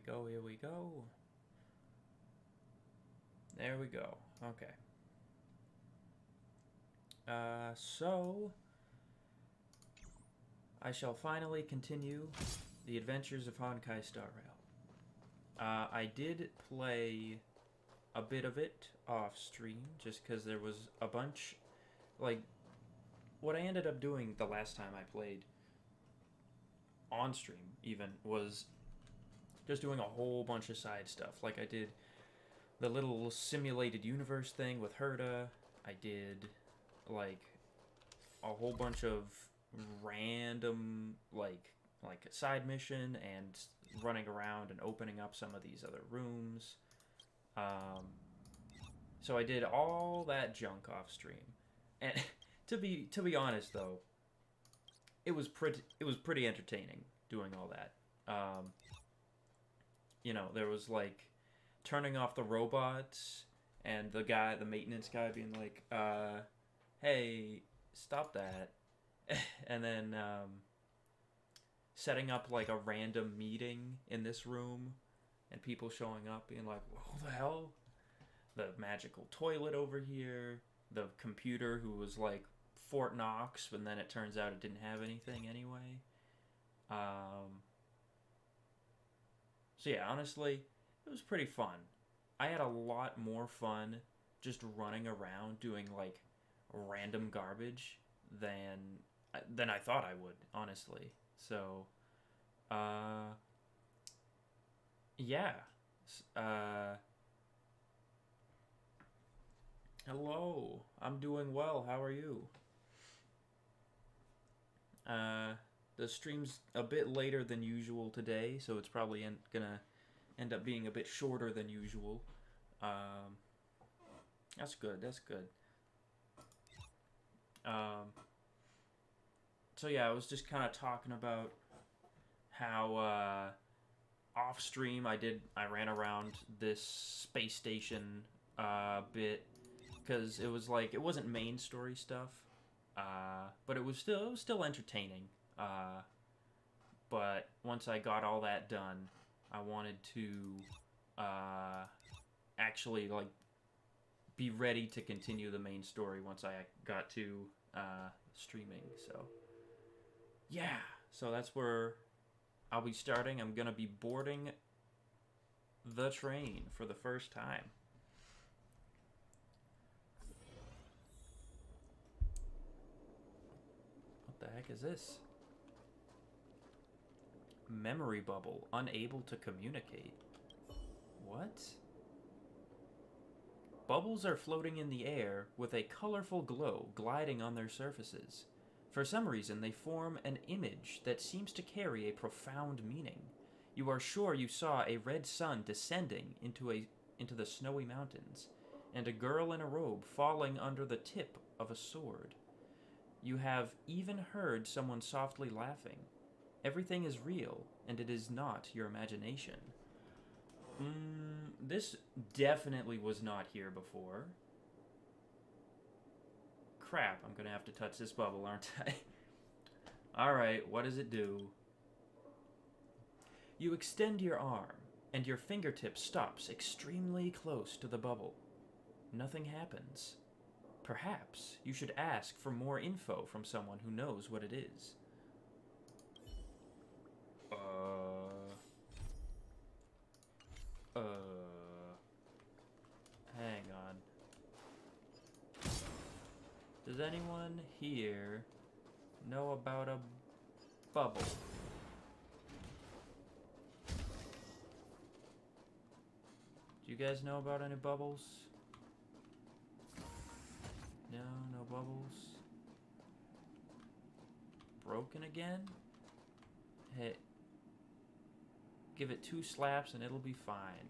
go, here we go. There we go. Okay. So I shall finally continue the adventures of Honkai Star Rail. I did play a bit of it off stream just because there was a bunch, like, what I ended up doing the last time I played on stream even was just doing a whole bunch of side stuff. Like I did the little simulated universe thing with Herta. I did like a whole bunch of random like a side mission and running around and opening up some of these other rooms. So I did all that junk off stream, and to be honest though, it was pretty entertaining doing all that. There was like turning off the robots and the maintenance guy being like, hey, stop that. And then setting up like a random meeting in this room and people showing up being like, who the hell? The magical toilet over here, the computer who was like Fort Knox, but then it turns out it didn't have anything anyway. So yeah, honestly, it was pretty fun. I had a lot more fun just running around doing like random garbage than I thought I would, honestly. So, uh, yeah. Hello. I'm doing well. How are you? Uh, the stream's a bit later than usual today, so it's probably gonna end up being a bit shorter than usual. Um, that's good. That's good. Um, so yeah, I was just kind of talking about how off stream I ran around this space station bit because it was like it wasn't main story stuff, but it was still entertaining. But once I got all that done, I wanted to actually like be ready to continue the main story once I got to streaming. So yeah, so that's where I'll be starting. I'm gonna be boarding the train for the first time. What the heck is this? Memory bubble, unable to communicate. What? Bubbles are floating in the air with a colorful glow gliding on their surfaces. For some reason, they form an image that seems to carry a profound meaning. You are sure you saw a red sun descending into the snowy mountains, and a girl in a robe falling under the tip of a sword. You have even heard someone softly laughing. Everything is real, and it is not your imagination. This definitely was not here before. Crap, I'm gonna have to touch this bubble, aren't I? Alright, what does it do? You extend your arm, and your fingertip stops extremely close to the bubble. Nothing happens. Perhaps you should ask for more info from someone who knows what it is. Hang on. Does anyone here know about a bubble? Do you guys know about any bubbles? No, no bubbles. Broken again? Hey, give it 2 slaps and it'll be fine.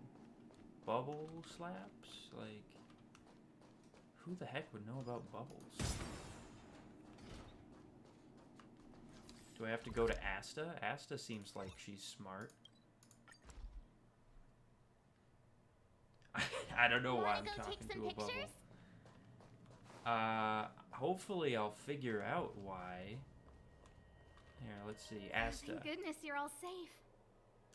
Bubble slaps? Like, who the heck would know about bubbles? Do I have to go to Asta? Asta seems like she's smart. I don't know why I'm talking to a bubble. Hopefully I'll figure out why. Here, let's see. Asta. Thank goodness you're all safe.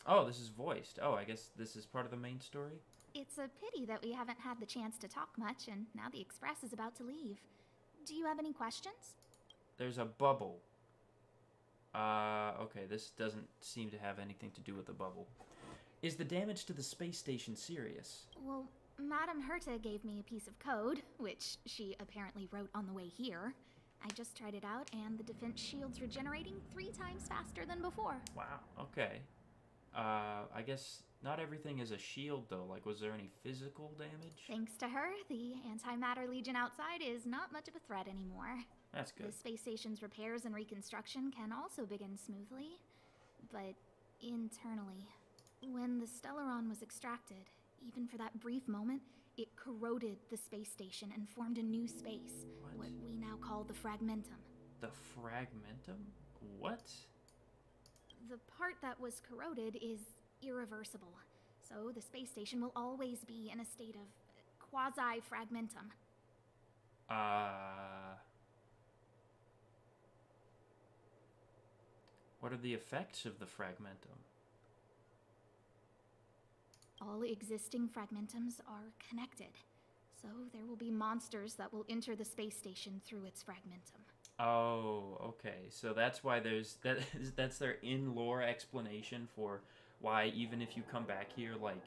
Oh, this is voiced. Oh, I guess this is part of the main story? It's a pity that we haven't had the chance to talk much, and now the Express is about to leave. Do you have any questions? There's a bubble. Okay, this doesn't seem to have anything to do with the bubble. Is the damage to the space station serious? Well, Madame Herta gave me a piece of code, which she apparently wrote on the way here. I just tried it out, and the defense shield's regenerating 3 times faster than before. Wow, okay. I guess not everything is a shield, though. Like, was there any physical damage? Thanks to her, the Antimatter Legion outside is not much of a threat anymore. That's good. The space station's repairs and reconstruction can also begin smoothly, but internally. When the Stellaron was extracted, even for that brief moment, it corroded the space station and formed a new space, what we now call the Fragmentum. The Fragmentum? What? The part that was corroded is irreversible, so the space station will always be in a state of quasi-fragmentum. What are the effects of the Fragmentum? All existing fragmentums are connected, so there will be monsters that will enter the space station through its fragmentum. Oh, okay. So that's why that's their in-lore explanation for why even if you come back here like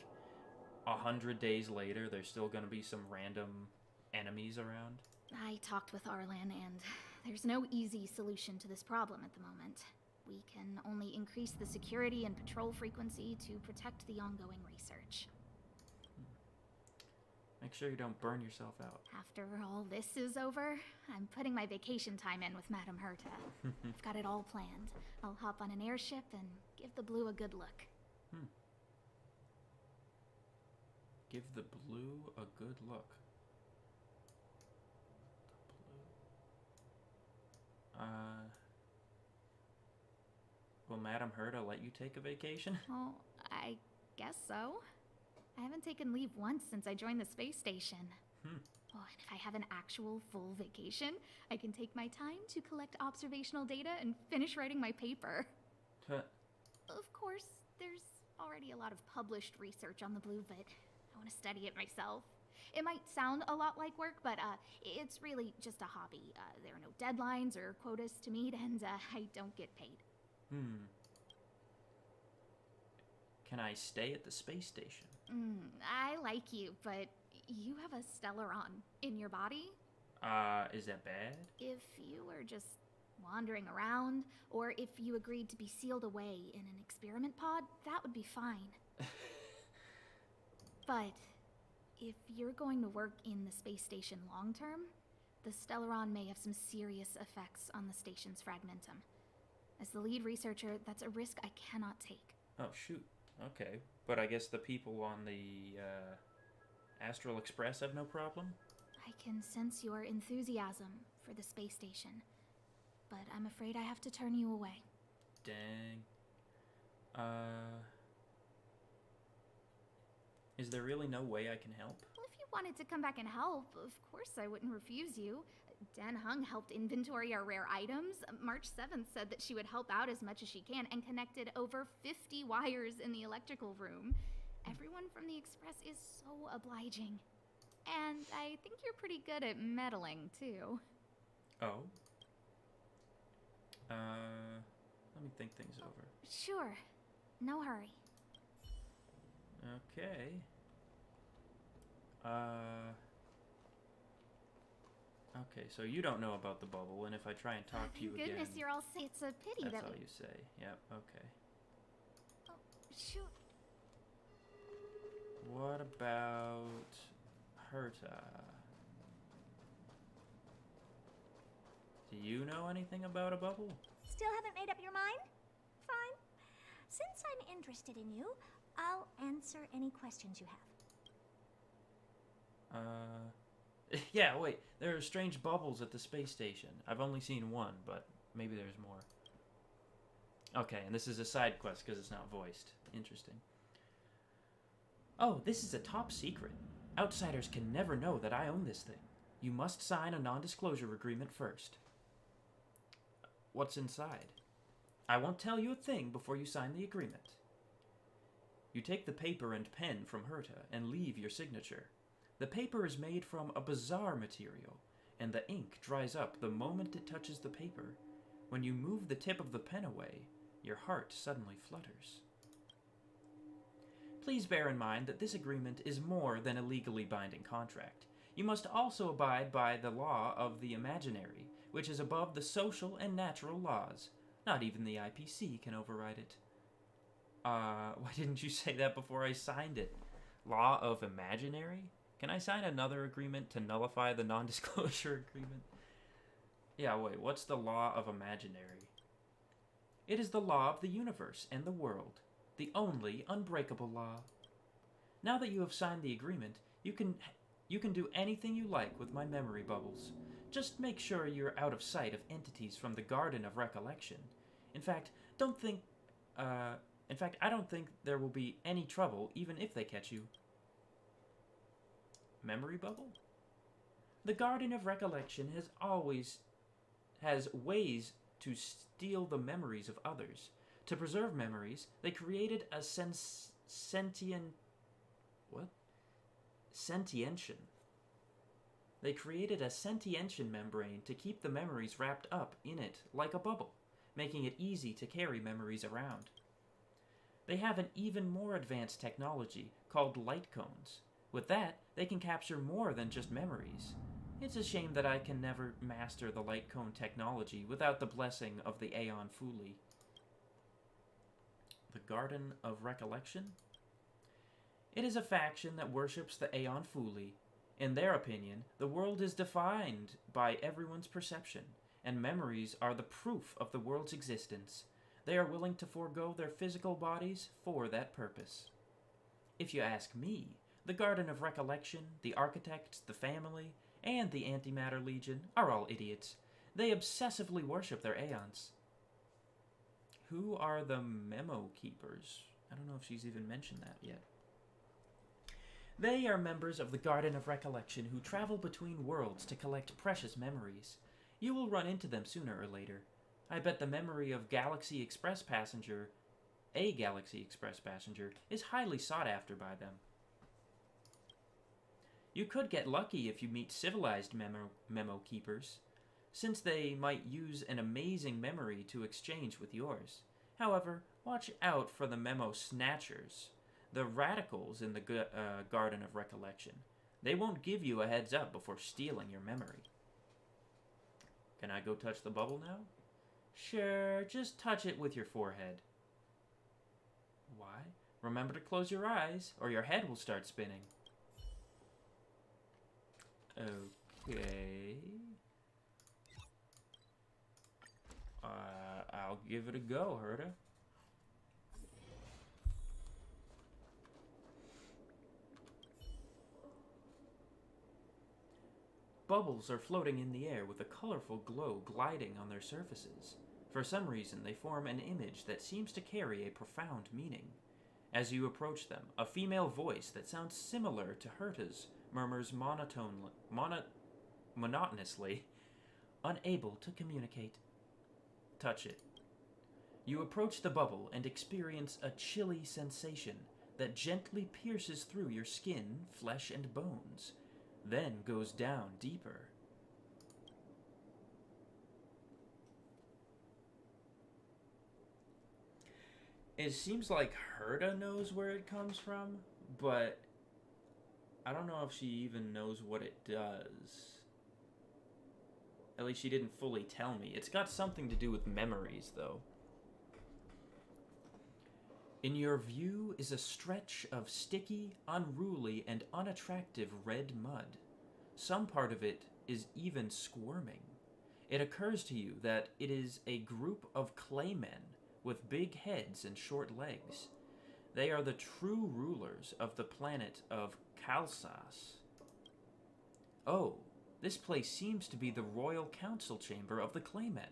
100 days later, there's still going to be some random enemies around. I talked with Arlan, and there's no easy solution to this problem at the moment. We can only increase the security and patrol frequency to protect the ongoing research. Make sure you don't burn yourself out. After all this is over, I'm putting my vacation time in with Madame Herta. I've got it all planned. I'll hop on an airship and give the blue a good look. Give the blue a good look. The blue. Will Madame Herta let you take a vacation? Well, I guess so. I haven't taken leave once since I joined the space station. Oh, and if I have an actual full vacation, I can take my time to collect observational data and finish writing my paper. Of course, there's already a lot of published research on the blue, but I want to study it myself. It might sound a lot like work, but it's really just a hobby. There are no deadlines or quotas to meet, and I don't get paid. Can I stay at the space station? I like you, but you have a Stellaron in your body. Is that bad? If you were just wandering around, or if you agreed to be sealed away in an experiment pod, that would be fine. But if you're going to work in the space station long term, the Stellaron may have some serious effects on the station's fragmentum. As the lead researcher, that's a risk I cannot take. Oh, shoot. Okay. But I guess the people on the Astral Express have no problem? I can sense your enthusiasm for the space station, but I'm afraid I have to turn you away. Dang. Is there really no way I can help? Well, if you wanted to come back and help, of course I wouldn't refuse you. Dan Hung helped inventory our rare items. March 7th said that she would help out as much as she can and connected over 50 wires in the electrical room. Everyone from the Express is so obliging. And I think you're pretty good at meddling, too. Oh? Let me think things over. Sure. No hurry. Okay. Okay, so you don't know about the bubble, and if I try and talk to you again... Goodness, you're all safe. It's a pity that's that all you say. Yep, okay. Oh, shoot. What about Herta? Do you know anything about a bubble? Still haven't made up your mind? Fine. Since I'm interested in you, I'll answer any questions you have. Yeah, wait. There are strange bubbles at the space station. I've only seen one, but maybe there's more. Okay, and this is a side quest because it's not voiced. Interesting. Oh, this is a top secret. Outsiders can never know that I own this thing. You must sign a non-disclosure agreement first. What's inside? I won't tell you a thing before you sign the agreement. You take the paper and pen from Herta and leave your signature. The paper is made from a bizarre material, and the ink dries up the moment it touches the paper. When you move the tip of the pen away, your heart suddenly flutters. Please bear in mind that this agreement is more than a legally binding contract. You must also abide by the law of the imaginary, which is above the social and natural laws. Not even the IPC can override it. Why didn't you say that before I signed it? Law of imaginary? Can I sign another agreement to nullify the non-disclosure agreement? Yeah, wait, what's the law of imaginary? It is the law of the universe and the world, the only unbreakable law. Now that you have signed the agreement, you can do anything you like with my memory bubbles. Just make sure you're out of sight of entities from the Garden of Recollection. In fact, I don't think there will be any trouble even if they catch you. Memory bubble? The Garden of Recollection has ways to steal the memories of others. To preserve memories, they created a sentientian. They created a sentientian membrane to keep the memories wrapped up in it like a bubble, making it easy to carry memories around. They have an even more advanced technology called light cones. With that, they can capture more than just memories. It's a shame that I can never master the light cone technology without the blessing of the Aeon Fuli. The Garden of Recollection? It is a faction that worships the Aeon Fuli. In their opinion, the world is defined by everyone's perception, and memories are the proof of the world's existence. They are willing to forego their physical bodies for that purpose. If you ask me, the Garden of Recollection, the Architects, the Family, and the Antimatter Legion are all idiots. They obsessively worship their Aeons. Who are the Memo Keepers? I don't know if she's even mentioned that yet. They are members of the Garden of Recollection who travel between worlds to collect precious memories. You will run into them sooner or later. I bet the memory of a Galaxy Express passenger, is highly sought after by them. You could get lucky if you meet civilized memo keepers, since they might use an amazing memory to exchange with yours. However, watch out for the memo snatchers, the radicals in the Garden of Recollection. They won't give you a heads up before stealing your memory. Can I go touch the bubble now? Sure, just touch it with your forehead. Why? Remember to close your eyes, or your head will start spinning. Okay. I'll give it a go, Herta. Bubbles are floating in the air with a colorful glow gliding on their surfaces. For some reason, they form an image that seems to carry a profound meaning. As you approach them, a female voice that sounds similar to Herta's murmurs monotonously, unable to communicate. Touch it. You approach the bubble and experience a chilly sensation that gently pierces through your skin, flesh, and bones, then goes down deeper. It seems like Herta knows where it comes from, but I don't know if she even knows what it does. At least she didn't fully tell me. It's got something to do with memories, though. In your view is a stretch of sticky, unruly, and unattractive red mud. Some part of it is even squirming. It occurs to you that it is a group of claymen with big heads and short legs. They are the true rulers of the planet of Kalsas. Oh, this place seems to be the royal council chamber of the Claymen.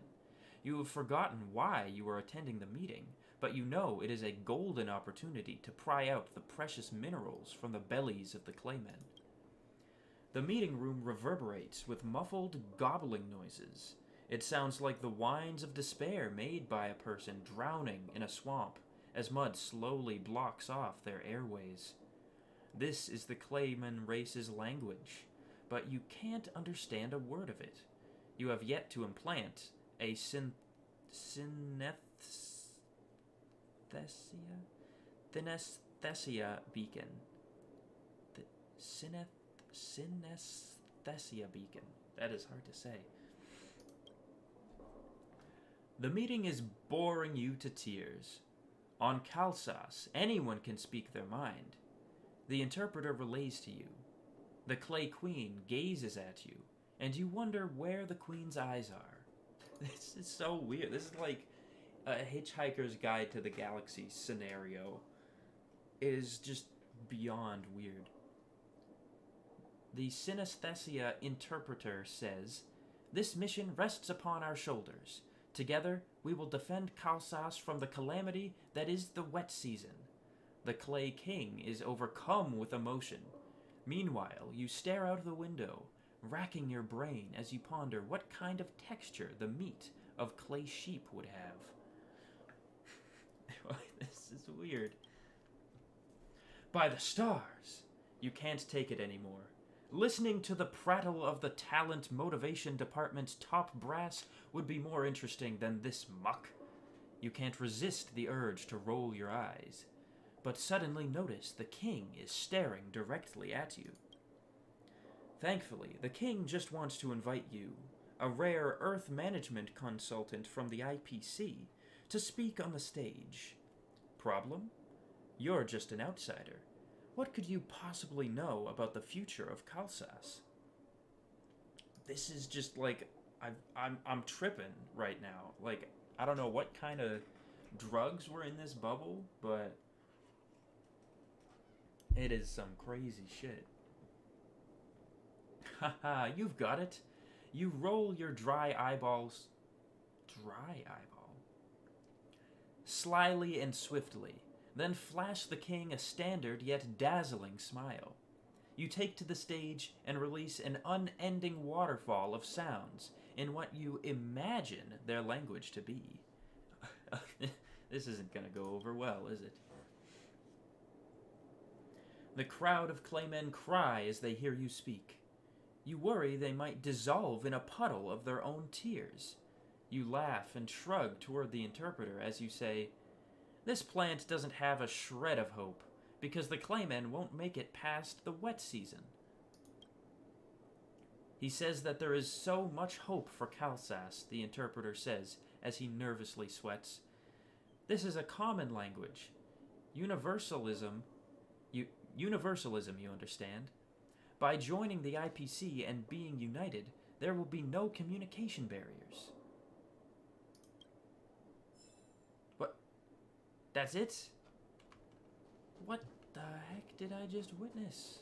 You have forgotten why you are attending the meeting, but you know it is a golden opportunity to pry out the precious minerals from the bellies of the Claymen. The meeting room reverberates with muffled gobbling noises. It sounds like the whines of despair made by a person drowning in a swamp as mud slowly blocks off their airways. This is the Clayman race's language, but you can't understand a word of it. You have yet to implant a synesthesia beacon. The synesthesia beacon. That is hard to say. The meeting is boring you to tears. On Kalsas, anyone can speak their mind. The interpreter relays to you. The Clay Queen gazes at you, and you wonder where the Queen's eyes are. This is so weird. This is like a Hitchhiker's Guide to the Galaxy scenario. It is just beyond weird. The synesthesia interpreter says, "This mission rests upon our shoulders. Together, we will defend Kalsas from the calamity that is the wet season." The Clay King is overcome with emotion. Meanwhile, you stare out the window, racking your brain as you ponder what kind of texture the meat of clay sheep would have. This is weird. By the stars! You can't take it anymore. Listening to the prattle of the talent motivation department's top brass would be more interesting than this muck. You can't resist the urge to roll your eyes, but suddenly notice the king is staring directly at you. Thankfully, the king just wants to invite you, a rare Earth management consultant from the IPC, to speak on the stage. Problem? You're just an outsider. What could you possibly know about the future of Kalsas? This is just like, I'm tripping right now. Like, I don't know what kind of drugs were in this bubble, but it is some crazy shit. Haha, you've got it. You roll your dry eyeball, slyly and swiftly, then flash the king a standard yet dazzling smile. You take to the stage and release an unending waterfall of sounds in what you imagine their language to be. This isn't gonna go over well, is it? The crowd of Claymen cry as they hear you speak. You worry they might dissolve in a puddle of their own tears. You laugh and shrug toward the interpreter as you say, "This plant doesn't have a shred of hope, because the Claymen won't make it past the wet season." He says that there is so much hope for Kalsas, the interpreter says as he nervously sweats. This is a common language. Universalism, you understand. By joining the IPC and being united, there will be no communication barriers. What? That's it? What the heck did I just witness?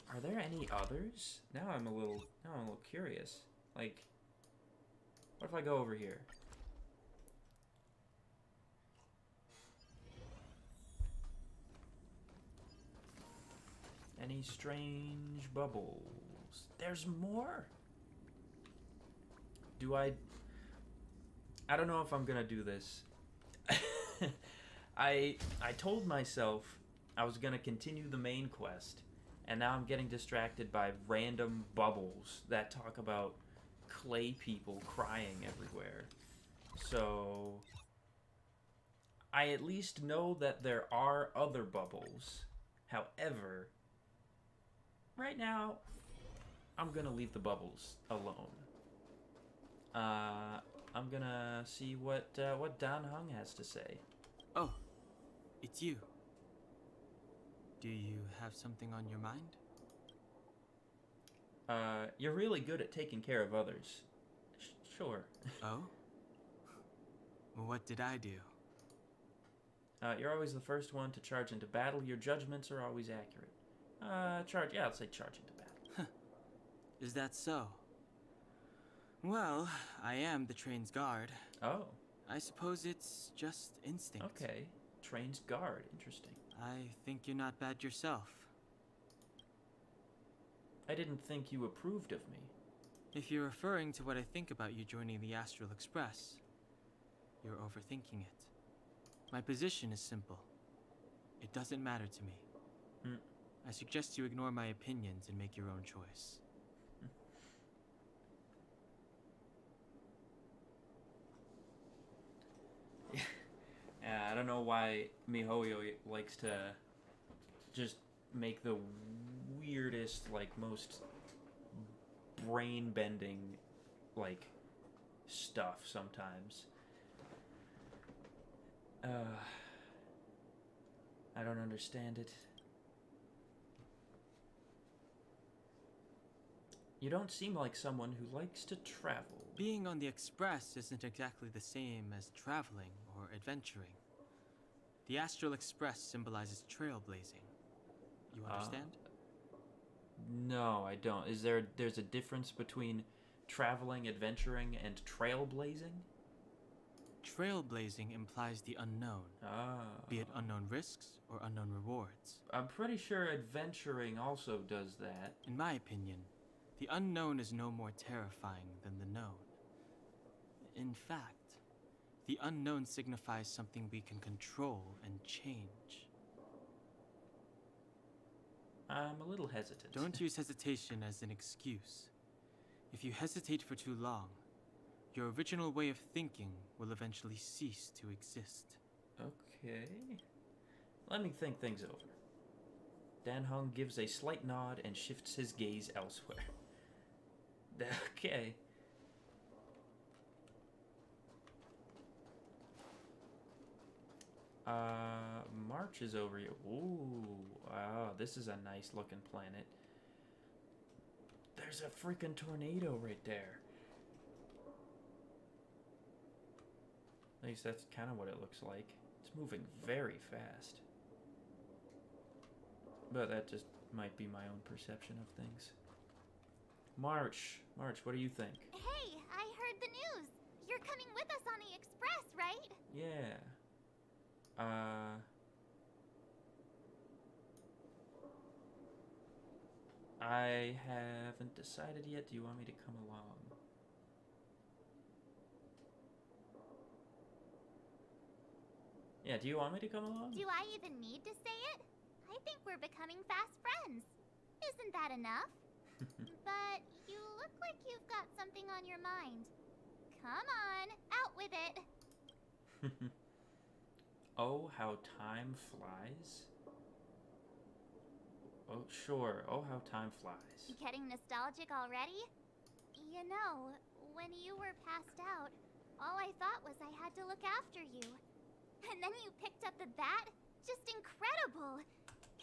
Are there any others? Now I'm a little curious. Like, what if I go over here? Any strange bubbles? There's more? I don't know if I'm gonna do this. I told myself I was gonna continue the main quest, and now I'm getting distracted by random bubbles that talk about clay people crying everywhere. So I at least know that there are other bubbles. However, right now, I'm gonna leave the bubbles alone. I'm gonna see what Dan Hung has to say. Oh, it's you. Do you have something on your mind? You're really good at taking care of others. Sure. Oh? Well, what did I do? You're always the first one to charge into battle. Your judgments are always accurate. I'd say charge into battle. Is that so? Well, I am the train's guard. Oh. I suppose it's just instinct. Okay. Train's guard. Interesting. I think you're not bad yourself. I didn't think you approved of me. If you're referring to what I think about you joining the Astral Express, you're overthinking it. My position is simple. It doesn't matter to me. Hmm. I suggest you ignore my opinions and make your own choice. Yeah, I don't know why MiHoYo likes to just make the weirdest, like, most brain-bending, like, stuff sometimes. I don't understand it. You don't seem like someone who likes to travel. Being on the Express isn't exactly the same as traveling or adventuring. The Astral Express symbolizes trailblazing. You understand? No, I don't. There's a difference between traveling, adventuring, and trailblazing? Trailblazing implies the unknown, be it unknown risks or unknown rewards. I'm pretty sure adventuring also does that. In my opinion, the unknown is no more terrifying than the known. In fact, the unknown signifies something we can control and change. I'm a little hesitant. Don't use hesitation as an excuse. If you hesitate for too long, your original way of thinking will eventually cease to exist. Okay. Let me think things over. Dan Hung gives a slight nod and shifts his gaze elsewhere. Okay. March is over here. Ooh, wow, this is a nice looking planet. There's a freaking tornado right there. At least that's kind of what it looks like. It's moving very fast. But that just might be my own perception of things. March, what do you think? Hey, I heard the news. You're coming with us on the Express, right? Yeah. I haven't decided yet. Do you want me to come along? Yeah, do you want me to come along? Do I even need to say it? I think we're becoming fast friends. Isn't that enough? But you look like you've got something on your mind. Come on, out with it. Oh, how time flies. Oh, sure. Oh, how time flies. Getting nostalgic already? You know, when you were passed out, all I thought was I had to look after you. And then you picked up the bat? Just incredible!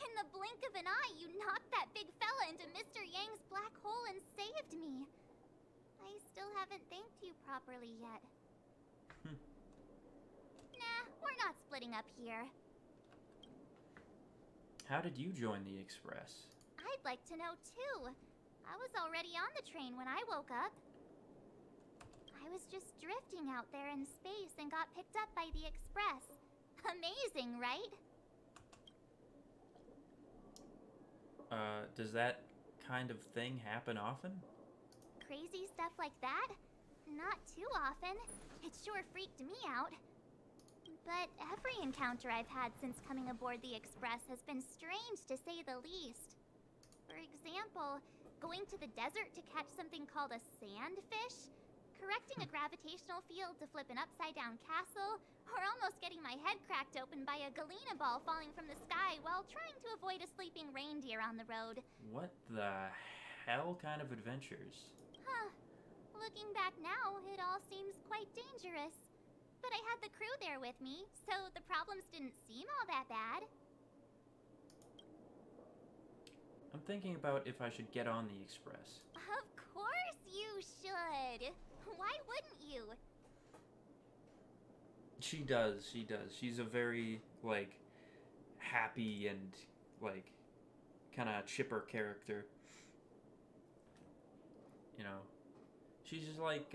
In the blink of an eye, you knocked that big fella into Mr. Yang's black hole and saved me. I still haven't thanked you properly yet. Nah, we're not splitting up here. How did you join the Express? I'd like to know too. I was already on the train when I woke up. I was just drifting out there in space and got picked up by the Express. Amazing, right? Does that kind of thing happen often? Crazy stuff like that? Not too often. It sure freaked me out. But every encounter I've had since coming aboard the Express has been strange to say the least. For example, going to the desert to catch something called a sandfish, correcting a gravitational field to flip an upside-down castle, or almost getting my head cracked open by a galena ball falling from the sky while trying to avoid a sleeping reindeer on the road. What the hell kind of adventures? Huh. Looking back now, it all seems quite dangerous. But I had the crew there with me, so the problems didn't seem all that bad. I'm thinking about if I should get on the Express. Of course you should! Why wouldn't you? She does. She's a very, like, happy and, like, kind of chipper character. You know? She's just like,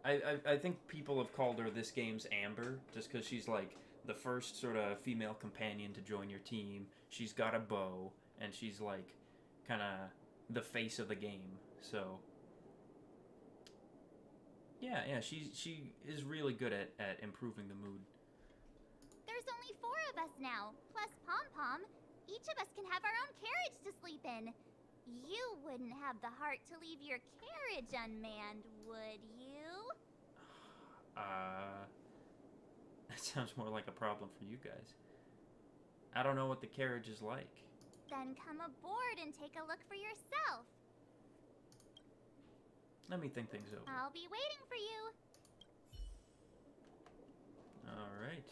I think people have called her this game's Amber, just because she's, like, the first sort of female companion to join your team. She's got a bow, and she's, like, kind of the face of the game, so... Yeah, she is really good at improving the mood. There's only 4 of us now, plus Pom Pom. Each of us can have our own carriage to sleep in. You wouldn't have the heart to leave your carriage unmanned, would you? That sounds more like a problem for you guys. I don't know what the carriage is like. Then come aboard and take a look for yourself. Let me think things over. I'll be waiting for you. Alright.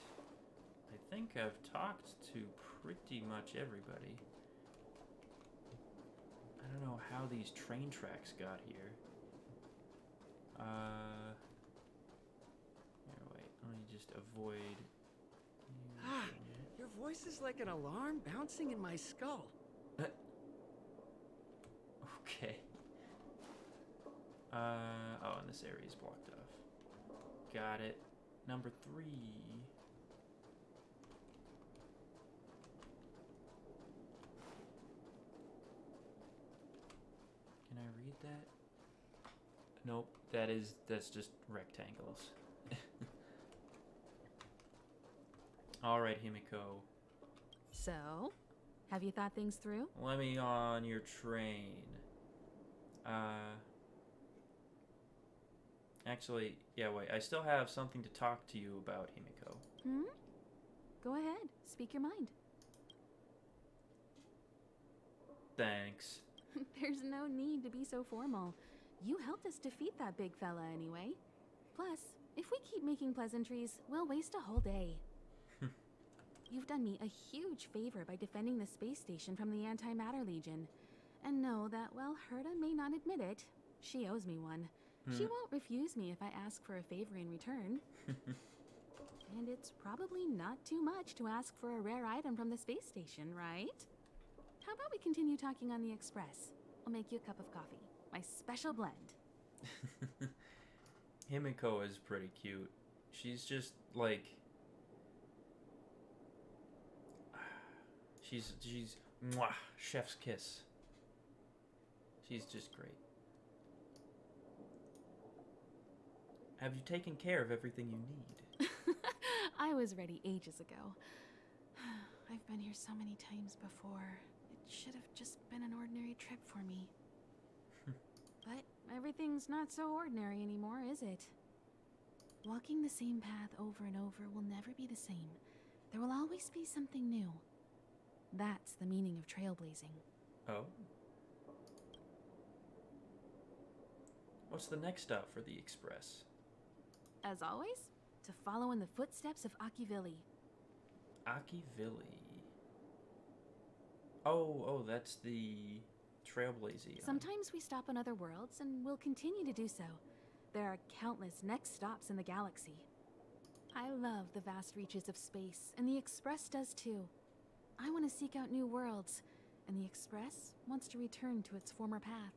I think I've talked to pretty much everybody. I don't know how these train tracks got here. Here, wait. Let me just avoid... Your voice is like an alarm bouncing in my skull. Okay. Oh, and this area is blocked off. Got it. Number 3. Can I read that? Nope, that's just rectangles. Alright, Himiko. So, have you thought things through? Let me on your train. Actually, yeah, wait. I still have something to talk to you about, Himiko. Go ahead. Speak your mind. Thanks. There's no need to be so formal. You helped us defeat that big fella anyway. Plus, if we keep making pleasantries, we'll waste a whole day. You've done me a huge favor by defending the space station from the Antimatter Legion. And know that while Herta may not admit it, she owes me one. She won't refuse me if I ask for a favor in return. And it's probably not too much to ask for a rare item from the space station, right? How about we continue talking on the express? I'll make you a cup of coffee. My special blend. Himiko is pretty cute. She's just like... She's mwah, chef's kiss. She's just great. Have you taken care of everything you need? I was ready ages ago. I've been here so many times before. It should have just been an ordinary trip for me. But everything's not so ordinary anymore, is it? Walking the same path over and over will never be the same. There will always be something new. That's the meaning of trailblazing. Oh? What's the next stop for the express? As always, to follow in the footsteps of Akivilli. Akivilli. Oh, that's the trailblazing. Sometimes we stop on other worlds, and we'll continue to do so. There are countless next stops in the galaxy. I love the vast reaches of space, and the Express does too. I want to seek out new worlds, and the Express wants to return to its former path.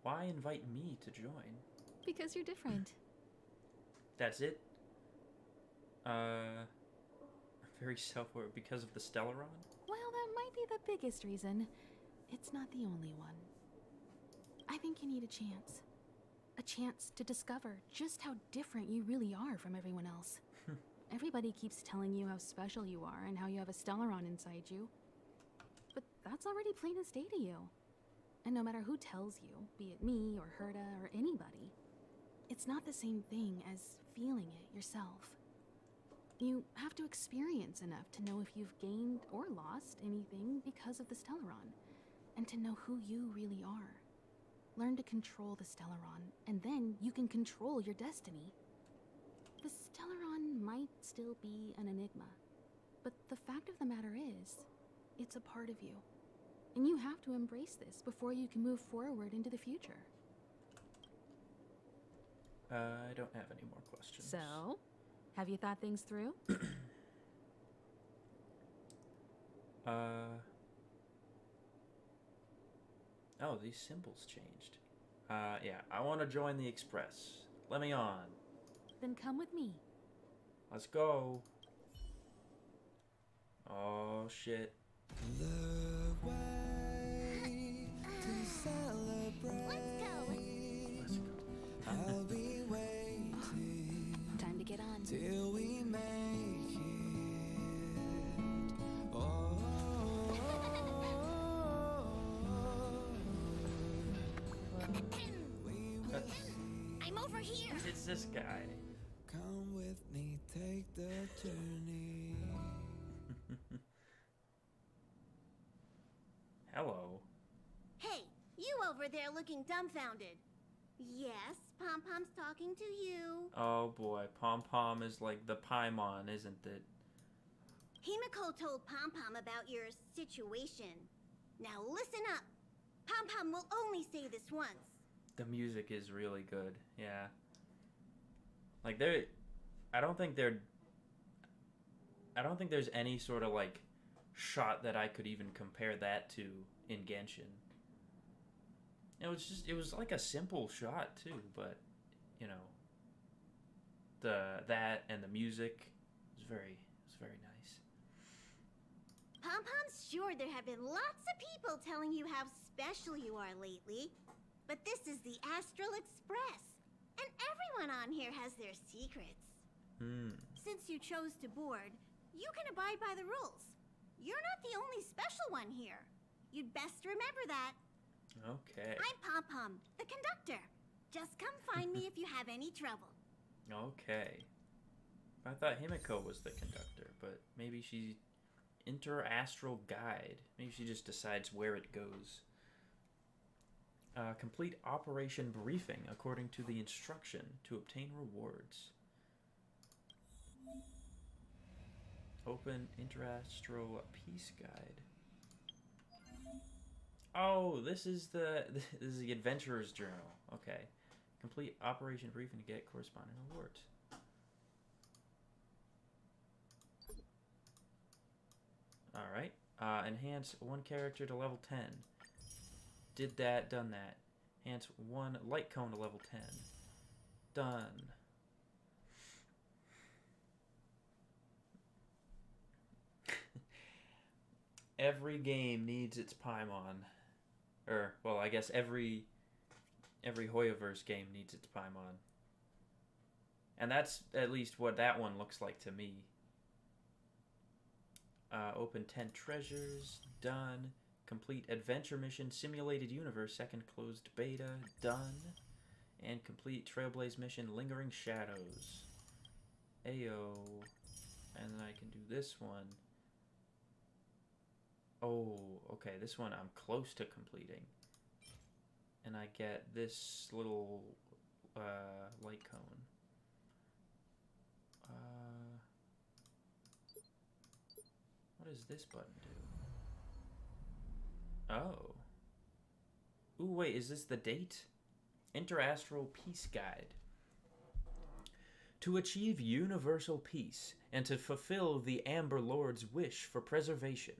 Why invite me to join? Because you're different. That's it? Very self-aware because of the Stellaron? Well, that might be the biggest reason. It's not the only one. I think you need a chance. A chance to discover just how different you really are from everyone else. Everybody keeps telling you how special you are and how you have a Stellaron inside you. But that's already plain as day to you. And no matter who tells you, be it me or Herta or anybody, it's not the same thing as feeling it yourself. You have to experience enough to know if you've gained or lost anything because of the Stellaron, and to know who you really are. Learn to control the Stellaron, and then you can control your destiny. The Stellaron might still be an enigma, but the fact of the matter is, it's a part of you. And you have to embrace this before you can move forward into the future. I don't have any more questions. So, have you thought things through? Oh, these symbols changed. Yeah, I want to join the Express. Let me on. Then come with me. Let's go. Oh, shit. Let's go. till we make it. Oh, we will I'm over here. It's this guy. come with me, take the journey. Hello. Hey, you over there looking dumbfounded. Yes, Pom Pom's talking to you. Oh boy, Pom Pom is like the Paimon, isn't it? Himiko told Pom Pom about your situation. Now listen up. Pom Pom will only say this once. The music is really good. Yeah. Like I don't think there's any sort of like shot that I could even compare that to in Genshin. It was like a simple shot too, but you know, that and the music was very nice. Pom Pom's sure there have been lots of people telling you how special you are lately. But this is the Astral Express, and everyone on here has their secrets. Since you chose to board, you can abide by the rules. You're not the only special one here. You'd best remember that. Okay. I'm Pom Pom, the conductor. Just come find me if you have any trouble. Okay. I thought Himiko was the conductor, but maybe she's inter-astral guide. Maybe she just decides where it goes. Complete operation briefing according to the instruction to obtain rewards. Open interastral peace guide. Oh, this is the adventurer's journal. Okay. Complete operation briefing to get corresponding rewards. All right. Enhance one character to level 10. Did that, done that. Enhance one light cone to level 10. Done. Every game needs its Paimon. Or, well, I guess every Hoyoverse game needs its Paimon. And that's at least what that one looks like to me. Open 10 treasures. Done. Complete adventure mission Simulated Universe second closed beta. Done. And complete Trailblaze mission Lingering Shadows. Ayo. And then I can do this one. Oh, okay, this one I'm close to completing. And I get this little light cone. What does this button do? Oh. Ooh, wait, is this the date? Interastral Peace Guide. To achieve universal peace and to fulfill the Amber Lord's wish for preservation,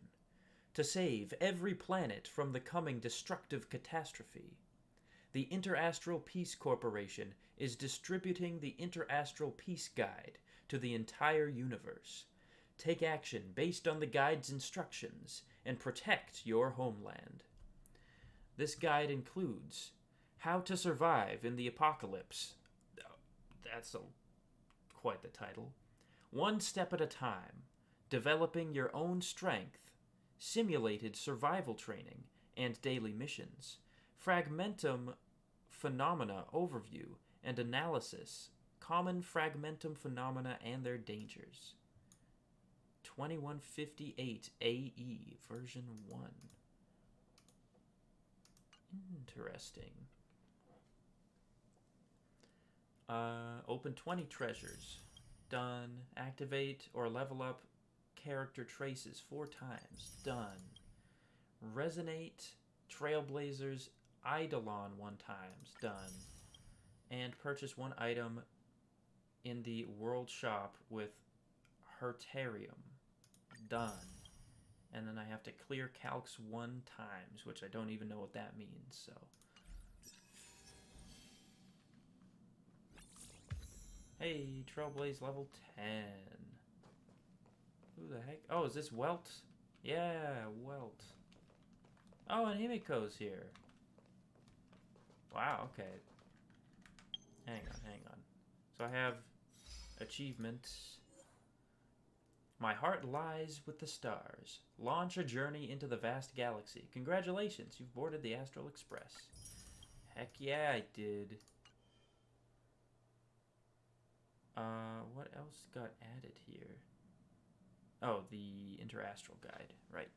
to save every planet from the coming destructive catastrophe, the Interastral Peace Corporation is distributing the Interastral Peace Guide to the entire universe. Take action based on the guide's instructions and protect your homeland. This guide includes how to survive in the apocalypse. That's quite the title. One step at a time, developing your own strength, simulated survival training, and daily missions. Fragmentum phenomena overview and analysis. Common fragmentum phenomena and their dangers. 2158 AE version 1. Interesting. Open 20 treasures. Done. Activate or level up character traces 4 times. Done. Resonate Trailblazers Eidolon 1 times. Done. And purchase 1 item in the world shop with Hertarium. Done. And then I have to clear calcs 1 times, which I don't even know what that means, so. Hey, Trailblaze level 10. Who the heck? Oh, is this Welt? Yeah, Welt. Oh, and Himiko's here. Wow, okay. Hang on. So I have Achievements. My heart lies with the stars. Launch a journey into the vast galaxy. Congratulations, you've boarded the Astral Express. Heck yeah, I did. What else got added here? Oh, the Interastral Guide. Right.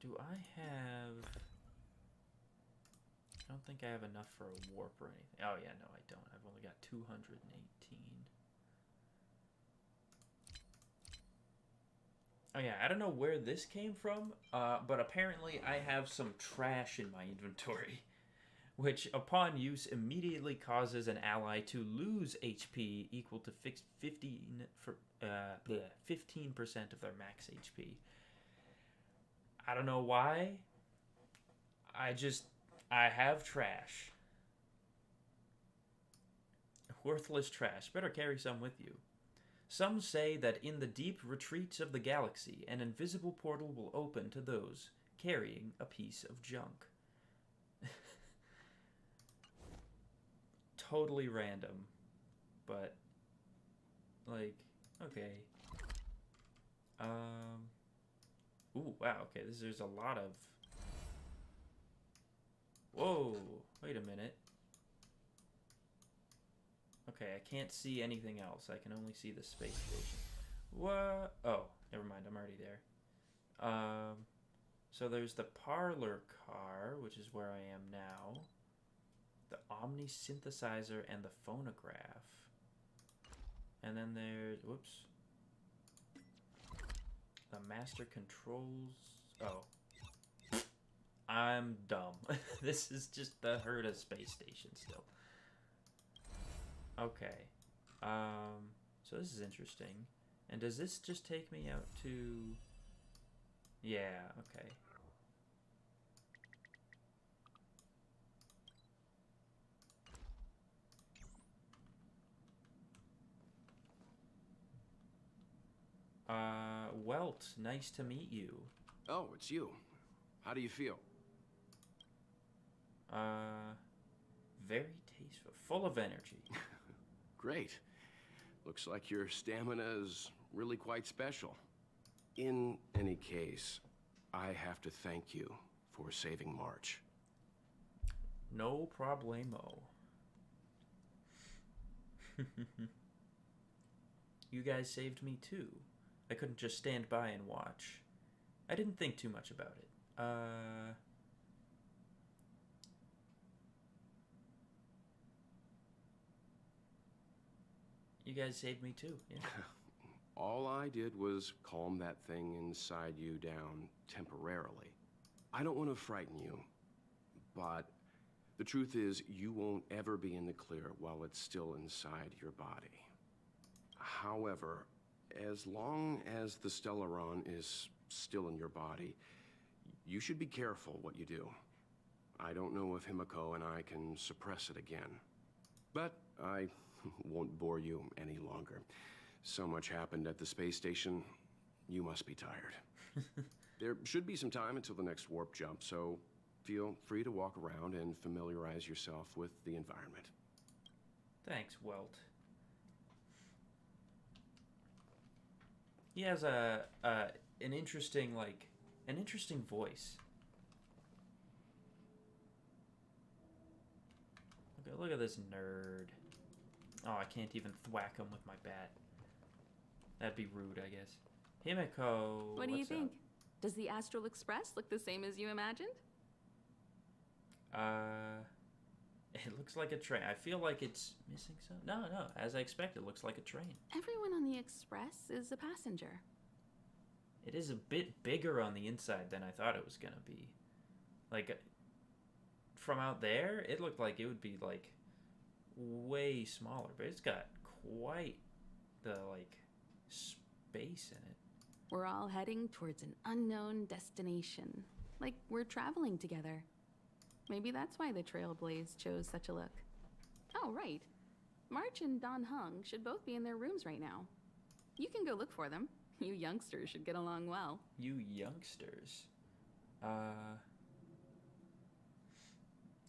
Do I have... I don't think I have enough for a warp or anything. Oh yeah, no I don't. I've only got 218. Oh yeah, I don't know where this came from, but apparently I have some trash in my inventory, which upon use immediately causes an ally to lose HP equal to 15% of their max HP. I don't know why. I have trash. Worthless trash. Better carry some with you. Some say that in the deep retreats of the galaxy, an invisible portal will open to those carrying a piece of junk. Totally random. But, like, okay. Ooh, wow, okay, there's a lot of... Whoa, wait a minute. Okay, I can't see anything else. I can only see the space station. What? Oh, never mind, I'm already there. So there's the parlor car, which is where I am now. The Omni synthesizer and the phonograph. And then there's, whoops. The master controls, oh. I'm dumb. This is just the Herta space station still. Okay. So this is interesting. And does this just take me out to... Yeah, okay. Welt, nice to meet you. Oh, it's you. How do you feel? Very tasteful, full of energy. Great. Looks like your stamina is really quite special. In any case, I have to thank you for saving March. No problemo. You guys saved me too. I couldn't just stand by and watch. I didn't think too much about it. You guys saved me too, yeah. All I did was calm that thing inside you down temporarily. I don't want to frighten you, but the truth is you won't ever be in the clear while it's still inside your body. However, as long as the Stellaron is still in your body, you should be careful what you do. I don't know if Himiko and I can suppress it again, but I won't bore you any longer. So much happened at the space station, you must be tired. There should be some time until the next warp jump, so feel free to walk around and familiarize yourself with the environment. Thanks, Welt. He has an interesting, an interesting voice. Okay, look at this nerd. Oh, I can't even thwack him with my bat. That'd be rude, I guess. Himiko, What do you what's think? Does the Astral Express look the same as you imagined? It looks like a train. I feel like it's missing something. No, as I expected, it looks like a train. Everyone on the Express is a passenger. It is a bit bigger on the inside than I thought it was gonna be. Like, from out there, it looked like it would be, like, way smaller. But it's got quite the, like, space in it. We're all heading towards an unknown destination. Like we're traveling together. Maybe that's why the Trailblaze chose such a look. Oh, right. March and Don Hung should both be in their rooms right now. You can go look for them. You youngsters should get along well. You youngsters?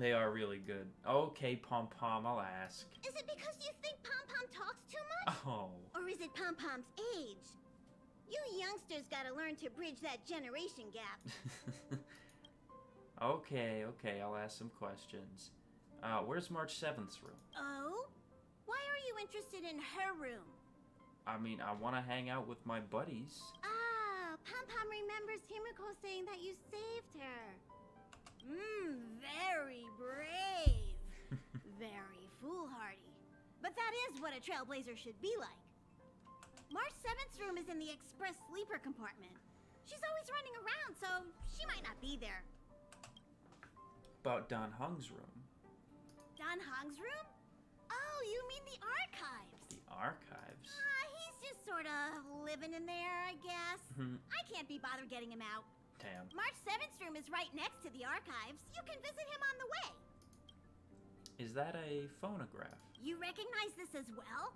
They are really good. Okay, Pom Pom, I'll ask. Is it because you think Pom Pom talks too much? Oh. Or is it Pom Pom's age? You youngsters gotta learn to bridge that generation gap. Okay, I'll ask some questions. Where's March 7th's room? Oh? Why are you interested in her room? I mean, I want to hang out with my buddies. Ah, Pom Pom remembers Himiko saying that you saved her. Very brave. Very foolhardy. But that is what a trailblazer should be like. March 7th's room is in the express sleeper compartment. She's always running around, so she might not be there. About Dan Heng's room. Dan Heng's room? Oh, you mean the archives? The archives? He's just sort of living in there, I guess. I can't be bothered getting him out. Damn. March 7th's room is right next to the archives. You can visit him on the way. Is that a phonograph? You recognize this as well?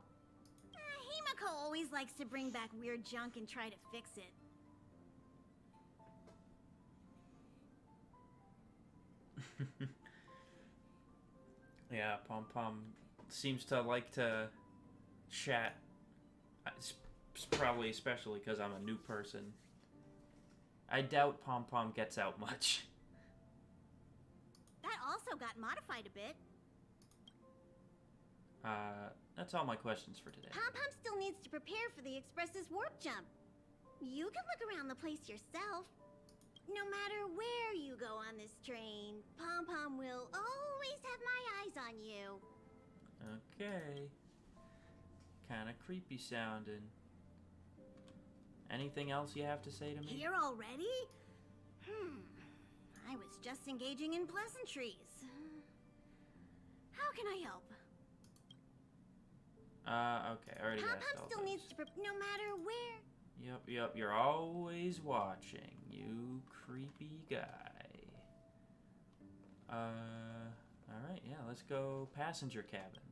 Himiko always likes to bring back weird junk and try to fix it. Yeah, Pom Pom seems to like to chat. Probably especially because I'm a new person. I doubt Pom Pom gets out much. That also got modified a bit. That's all my questions for today. Pom Pom still needs to prepare for the Express's warp jump. You can look around the place yourself. No matter where you go on this train, Pom Pom will always have my eyes on you. Okay. Kinda creepy sounding. Anything else you have to say to me? Here already? I was just engaging in pleasantries. How can I help? Okay, I already Pom asked Pom all still those. needs to no matter where. Yep, you're always watching, you creepy guy. Alright, yeah, let's go passenger cabin.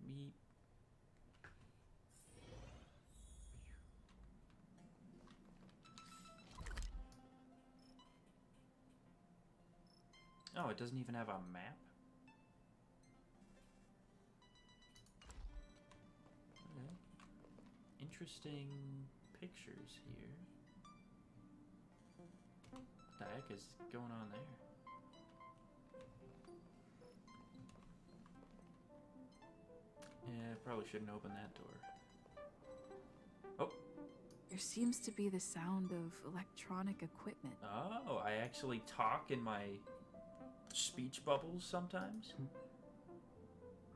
Beep. Oh, it doesn't even have a map? Okay. Interesting pictures here. What the heck is going on there? Yeah, probably shouldn't open that door. Oh! There seems to be the sound of electronic equipment. Oh, I actually talk in my speech bubbles sometimes.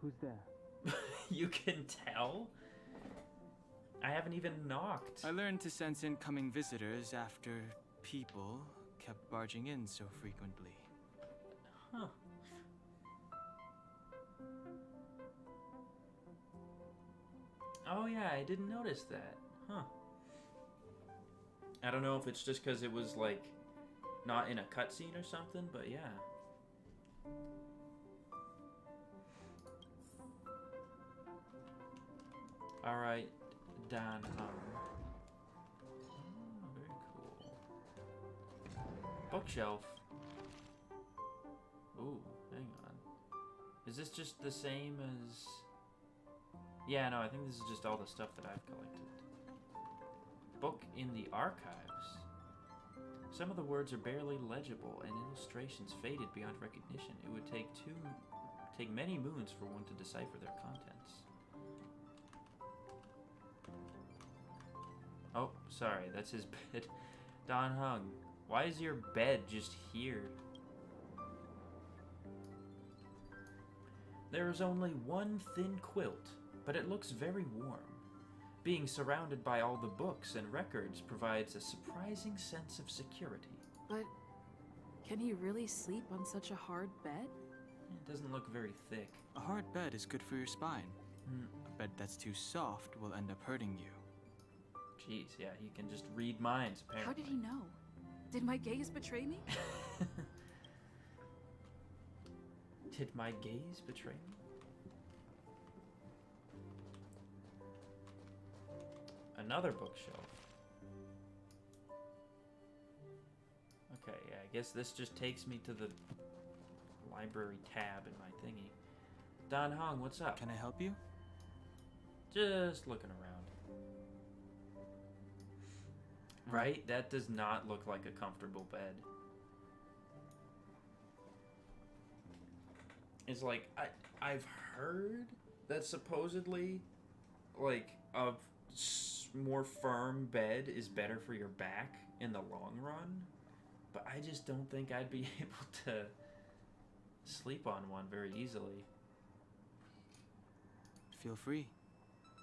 Who's there? You can tell? I haven't even knocked. I learned to sense incoming visitors after people kept barging in so frequently. Huh. Oh yeah, I didn't notice that. Huh. I don't know if it's just because it was like not in a cutscene or something, but yeah. Alright, Dan Heng. Oh, very cool. Bookshelf. Ooh, hang on. Is this just the same as... Yeah, no, I think this is just all the stuff that I've collected. Book in the archives. Some of the words are barely legible and illustrations faded beyond recognition. It would take many moons for one to decipher their contents. Oh, sorry, that's his bed. Dan Heng, why is your bed just here? There is only one thin quilt, but it looks very warm. Being surrounded by all the books and records provides a surprising sense of security. But can he really sleep on such a hard bed? It doesn't look very thick. A hard bed is good for your spine. A bed that's too soft will end up hurting you. Jeez, yeah, he can just read minds, apparently. How did he know? Did my gaze betray me? Did my gaze betray me? Another bookshelf. Okay, yeah, I guess this just takes me to the library tab in my thingy. Don Hong, what's up? Can I help you? Just looking around. Right? That does not look like a comfortable bed. It's like, I've heard that supposedly, like, a more firm bed is better for your back in the long run, but I just don't think I'd be able to sleep on one very easily. Feel free.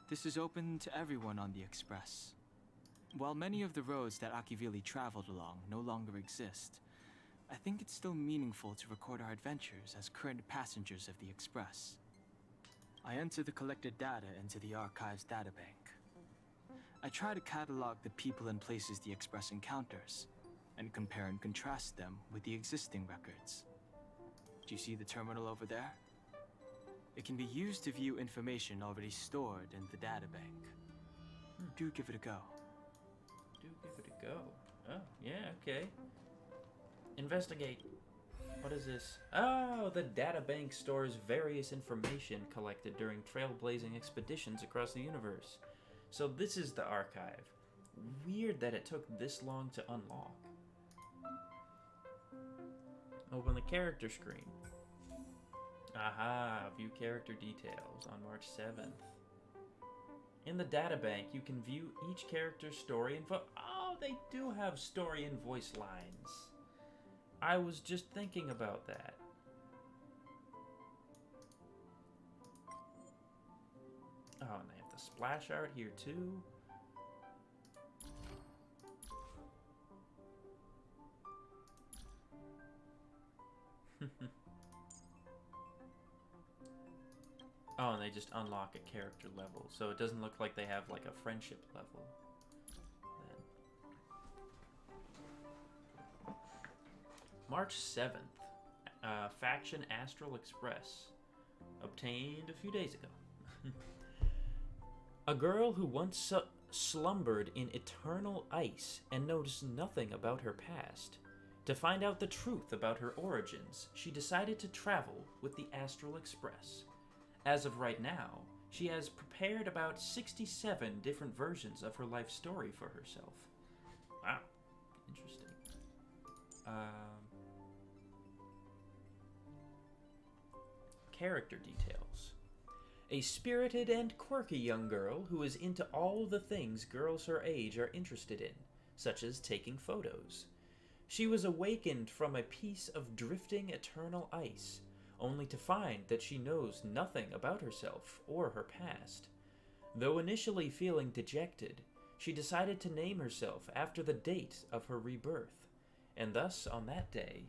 This is open to everyone on the Express. While many of the roads that Akivili traveled along no longer exist, I think it's still meaningful to record our adventures as current passengers of the Express. I enter the collected data into the Archive's databank. I try to catalog the people and places the Express encounters, and compare and contrast them with the existing records. Do you see the terminal over there? It can be used to view information already stored in the databank. Do give it a go. Do give it a go. Oh, yeah, okay. Investigate. What is this? Oh, the databank stores various information collected during trailblazing expeditions across the universe. So this is the archive. Weird that it took this long to unlock. Open the character screen. Aha, view character details on March 7th. In the databank, you can view each character's story and oh, they do have story and voice lines. I was just thinking about that. Oh, and they have the splash art here too. Oh, and they just unlock a character level, so it doesn't look like they have like a friendship level. Then. March 7th, Faction Astral Express, obtained a few days ago. A girl who once slumbered in eternal ice and noticed nothing about her past. To find out the truth about her origins, she decided to travel with the Astral Express. As of right now, she has prepared about 67 different versions of her life story for herself. Wow, interesting. Character details. A spirited and quirky young girl who is into all the things girls her age are interested in, such as taking photos. She was awakened from a piece of drifting eternal ice, only to find that she knows nothing about herself or her past. Though initially feeling dejected, she decided to name herself after the date of her rebirth, and thus on that day,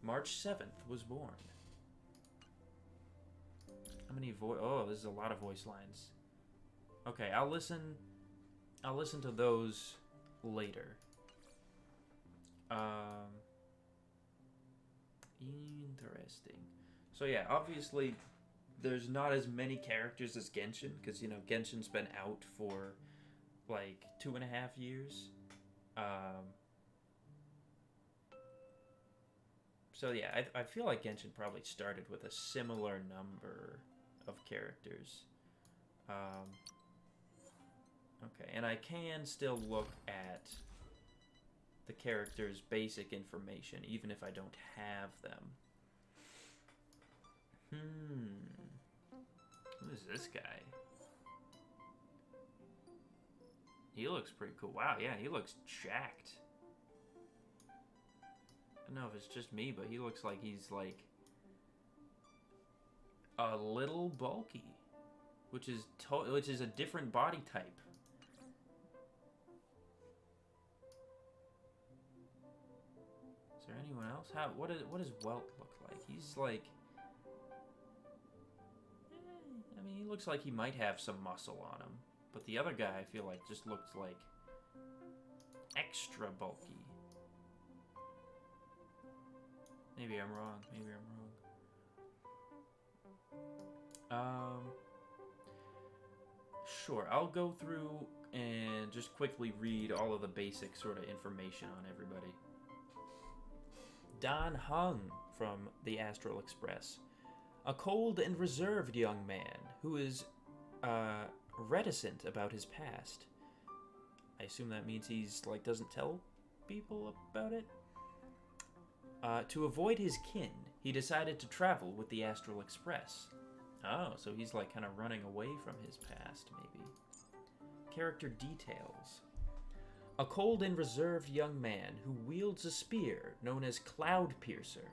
March 7th, was born. How many oh, this is a lot of voice lines. Okay, I'll listen to those later. Interesting. So yeah, obviously there's not as many characters as Genshin, because, you know, Genshin's been out for like 2.5 years. So yeah, I feel like Genshin probably started with a similar number of characters. Okay, and I can still look at the characters' basic information, even if I don't have them. Who is this guy? He looks pretty cool. Wow, yeah, he looks jacked. I don't know if it's just me, but he looks like he's like a little bulky, which is a different body type. Is there anyone else? What does Welt look like? He's like, I mean, he looks like he might have some muscle on him, but the other guy I feel like just looks like extra bulky. Maybe I'm wrong. Sure, I'll go through and just quickly read all of the basic sort of information on everybody. Don Hung, from the Astral Express. A cold and reserved young man who is reticent about his past. I assume that means he's like doesn't tell people about it. To avoid his kin, he decided to travel with the Astral Express. Oh, so he's like kind of running away from his past, maybe. Character details. A cold and reserved young man who wields a spear known as Cloud Piercer.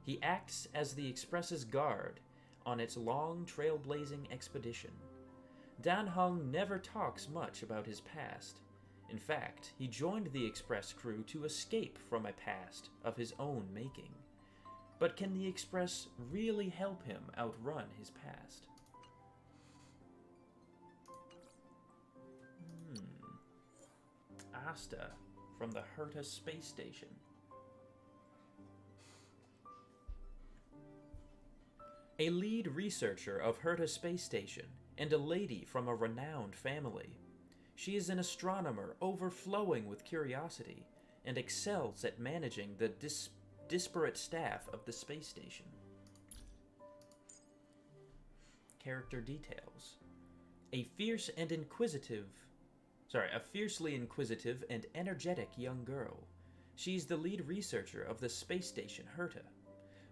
He acts as the Express's guard on its long, trailblazing expedition. Dan Heng never talks much about his past. In fact, he joined the Express crew to escape from a past of his own making. But can the Express really help him outrun his past? Asta from the Herta space station. A lead researcher of Herta space station and a lady from a renowned family. She is an astronomer overflowing with curiosity and excels at managing the disparate staff of the space station. Character details. A fiercely inquisitive and energetic young girl. She's the lead researcher of the space station Herta.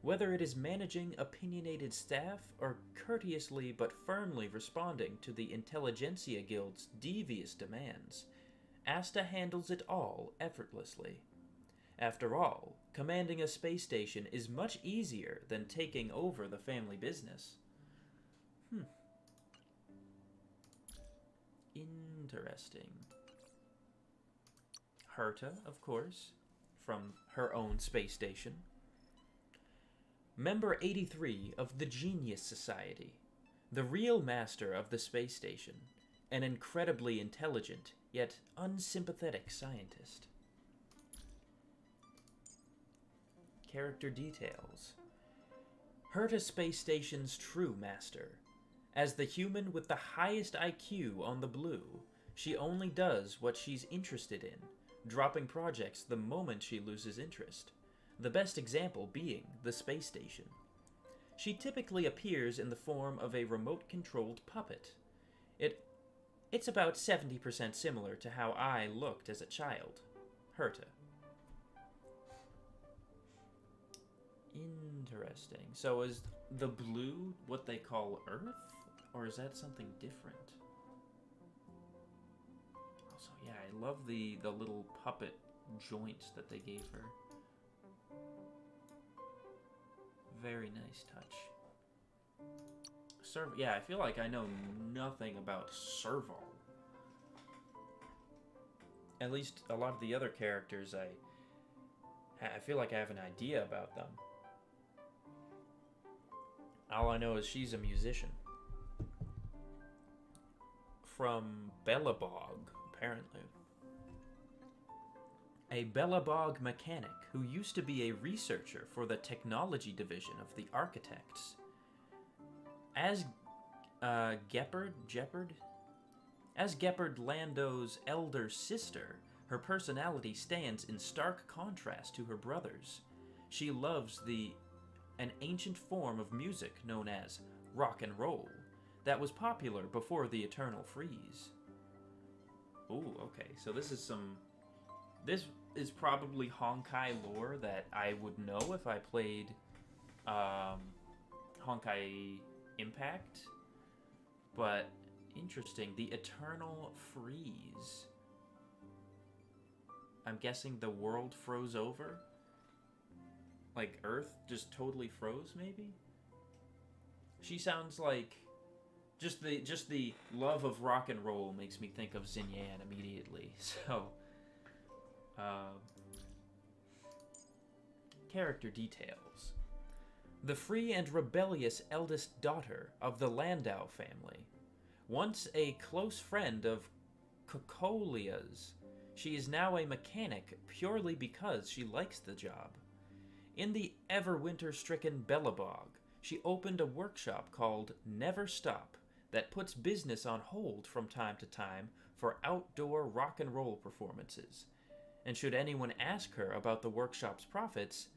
Whether it is managing opinionated staff or courteously but firmly responding to the Intelligentsia Guild's devious demands, Asta handles it all effortlessly. After all, commanding a space station is much easier than taking over the family business. Interesting. Herta, of course, from her own space station. Member 83 of the Genius Society, the real master of the space station, an incredibly intelligent yet unsympathetic scientist. Character details. Herta Space Station's true master. As the human with the highest IQ on the blue, she only does what she's interested in, dropping projects the moment she loses interest. The best example being the space station. She typically appears in the form of a remote-controlled puppet. It's about 70% similar to how I looked as a child. Herta. Interesting. So is the blue what they call Earth? Or is that something different? Also, yeah, I love the little puppet joints that they gave her. Very nice touch. Yeah, I feel like I know nothing about Serval. At least a lot of the other characters, I feel like I have an idea about them. All I know is she's a musician. From Bellabog, apparently. A Bellabog mechanic who used to be a researcher for the technology division of the architects. As Gepard Lando's elder sister, her personality stands in stark contrast to her brother's. She loves an ancient form of music known as rock and roll that was popular before the Eternal Freeze. Ooh, okay, so this is probably Honkai lore that I would know if I played Honkai Impact. But interesting, the Eternal Freeze. I'm guessing the world froze over? Like Earth just totally froze, maybe? She sounds like just the love of rock and roll makes me think of Xinyan immediately. So character details. The free and rebellious eldest daughter of the Landau family. Once a close friend of Kokolia's, she is now a mechanic purely because she likes the job. In the ever-winter-stricken Bellabog, she opened a workshop called Never Stop that puts business on hold from time to time for outdoor rock and roll performances. And should anyone ask her about the workshop's profits,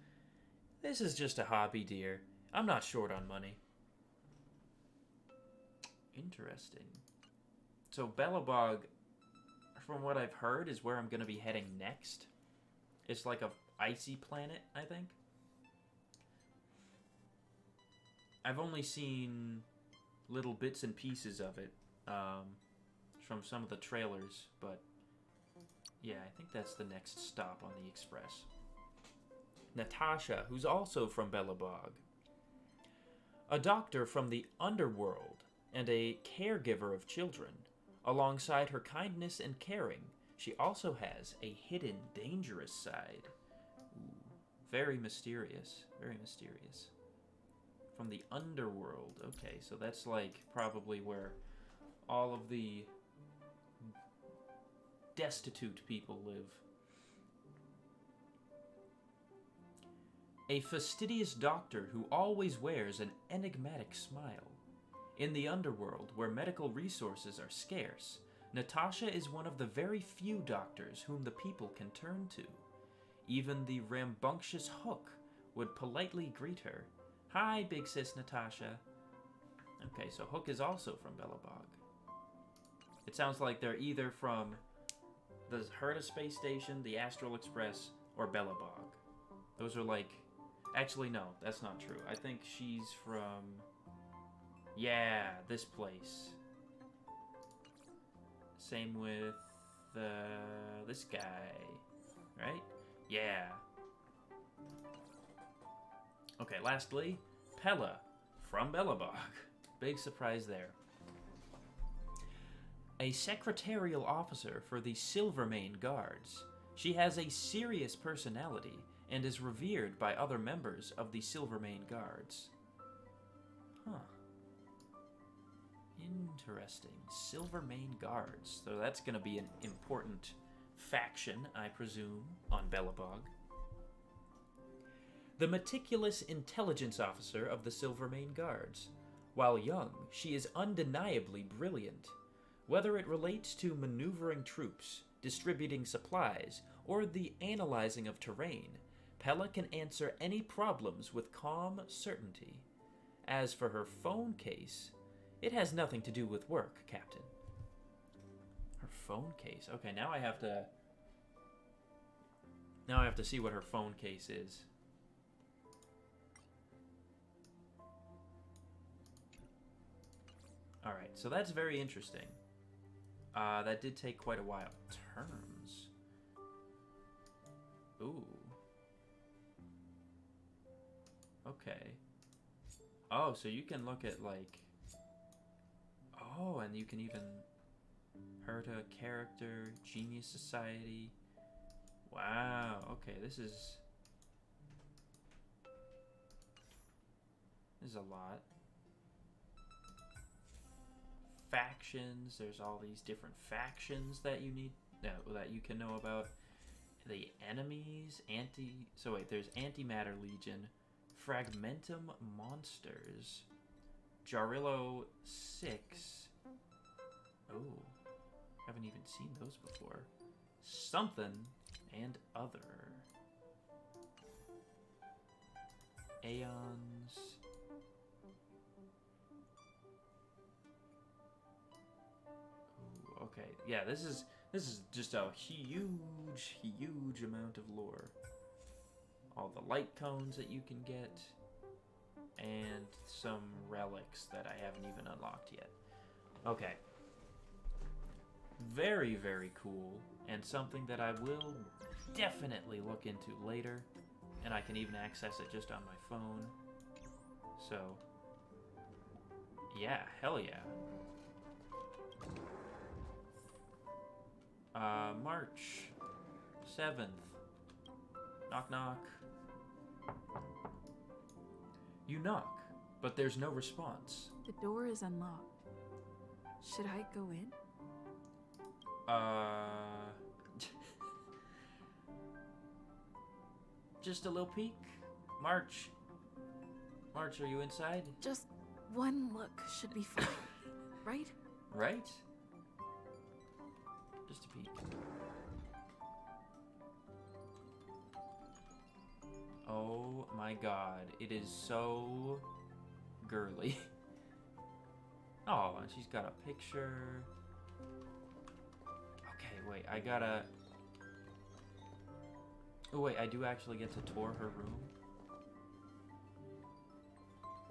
This is just a hobby, dear. I'm not short on money. Interesting. So Belobog, from what I've heard, is where I'm going to be heading next. It's like a icy planet, I think. I've only seen little bits and pieces of it from some of the trailers, but yeah, I think that's the next stop on the express. Natasha, who's also from Belobog. A doctor from the underworld and a caregiver of children. Alongside her kindness and caring, she also has a hidden, dangerous side. Ooh, very mysterious. Very mysterious. From the underworld. Okay, so that's like probably where all of the destitute people live. A fastidious doctor who always wears an enigmatic smile. In the underworld, where medical resources are scarce, Natasha is one of the very few doctors whom the people can turn to. Even the rambunctious Hook would politely greet her. Hi, big sis Natasha. Okay, so Hook is also from Belobog. It sounds like they're either from the Herta Space Station, the Astral Express, or Belobog. Those are like... Actually, no, that's not true. I think she's from... Yeah, this place. Same with this guy, right? Yeah. Okay, lastly, Pella from Belobog. Big surprise there. A secretarial officer for the Silvermane Guards. She has a serious personality and is revered by other members of the Silvermane Guards. Huh. Interesting. Silvermane Guards. So that's going to be an important faction, I presume, on Belobog. The meticulous intelligence officer of the Silvermane Guards. While young, she is undeniably brilliant. Whether it relates to maneuvering troops, distributing supplies, or the analyzing of terrain, Pella can answer any problems with calm certainty. As for her phone case, it has nothing to do with work, Captain. Her phone case. Okay, now I have to... Now I have to see what her phone case is. Alright, so that's very interesting. That did take quite a while. Terms. Ooh. Okay. Oh, so you can look at, like... Oh, and you can even... Herta character, Genius Society. Wow, okay, this is a lot. Factions, there's all these different factions that you need, that you can know about. The enemies, there's Antimatter Legion, Fragmentum Monsters, Jarillo 6. Oh, haven't even seen those before. Something and other. Aeons. Ooh, okay, yeah, this is just a huge amount of lore. All the light cones that you can get, and some relics that I haven't even unlocked yet. Okay. Very, very cool, and something that I will definitely look into later, and I can even access it just on my phone. So, yeah, hell yeah. March 7th. Knock knock. You knock, but there's no response. The door is unlocked. Should I go in? Just a little peek. March, are you inside? Just one look should be fine, right? Right? Just a peek. Oh my god, it is so girly. Oh, and she's got a picture. Okay, wait, I gotta... Oh wait, I do actually get to tour her room?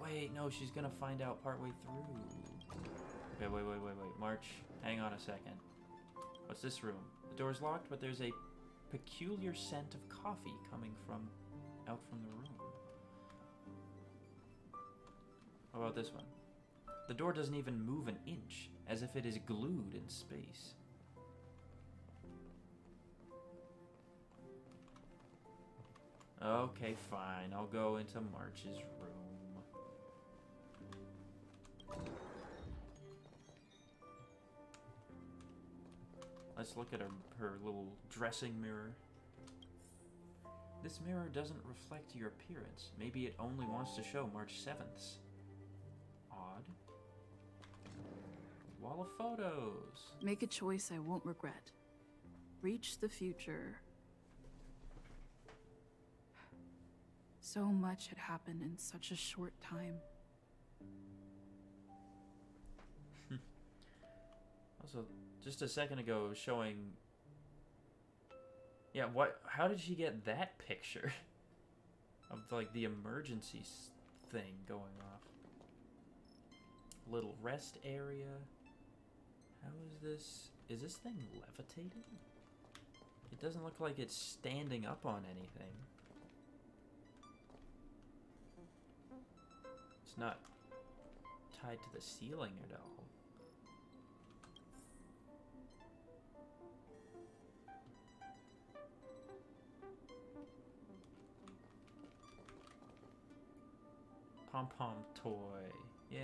Wait, no, she's gonna find out partway through. Okay, wait, March, hang on a second. What's this room? The door's locked, but there's a peculiar scent of coffee coming out from the room. How about this one? The door doesn't even move an inch, as if it is glued in space. Okay, fine. I'll go into March's room. Let's look at her little dressing mirror. This mirror doesn't reflect your appearance. Maybe it only wants to show March 7th's. Odd. Wall of photos. Make a choice I won't regret. Reach the future. So much had happened in such a short time. Also, just a second ago, it was showing... Yeah, what? How did she get that picture? Of, like, the emergency thing going off. Little rest area. How is this? Is this thing levitating? It doesn't look like it's standing up on anything. It's not tied to the ceiling at all. Pom-pom toy. Yeah.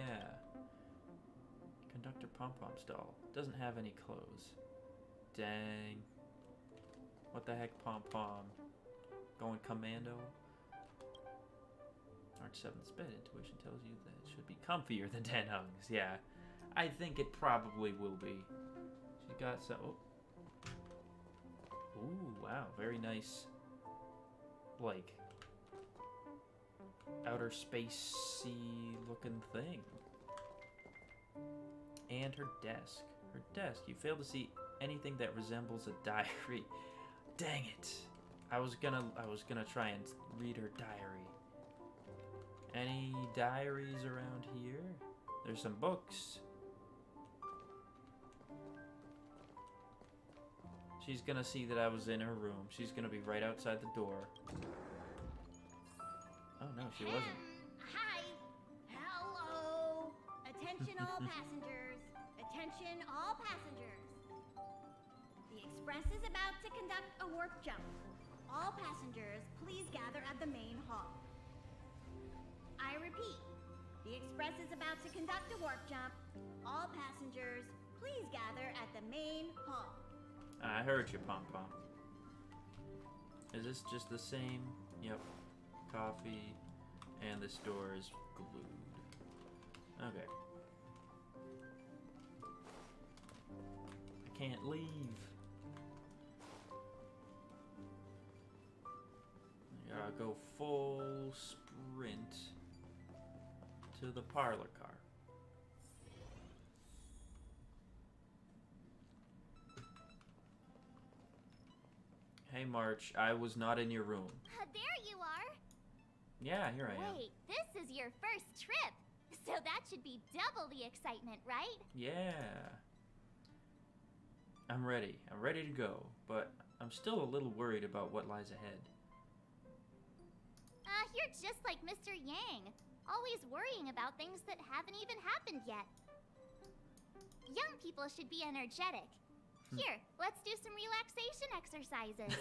Conductor pom-pom's doll. Doesn't have any clothes. Dang. What the heck, pom-pom? Going commando? March 7th's bed intuition tells you that it should be comfier than 10 hugs. Yeah. I think it probably will be. She's got some... Oh. Ooh, wow. Very nice. Like... outer spacey looking thing. And her desk. Her desk. You fail to see anything that resembles a diary. Dang it. I was gonna try and read her diary. Any diaries around here? There's some books. She's gonna see that I was in her room. She's gonna be right outside the door. Oh no, she wasn't. Hi. Hello. Attention all passengers. Attention all passengers. The express is about to conduct a warp jump. All passengers, please gather at the main hall. I repeat, the express is about to conduct a warp jump. All passengers, please gather at the main hall. I heard you, Pom-Pom. Is this just the same? Yep. Coffee, and this door is glued. Okay. I can't leave. I gotta go full sprint to the parlor car. Hey March, I was not in your room. There you are. Yeah, here I am. Wait, this is your first trip. So that should be double the excitement, right? Yeah. I'm ready. I'm ready to go, but I'm still a little worried about what lies ahead. You're just like Mr. Yang, always worrying about things that haven't even happened yet. Young people should be energetic. Here, let's do some relaxation exercises.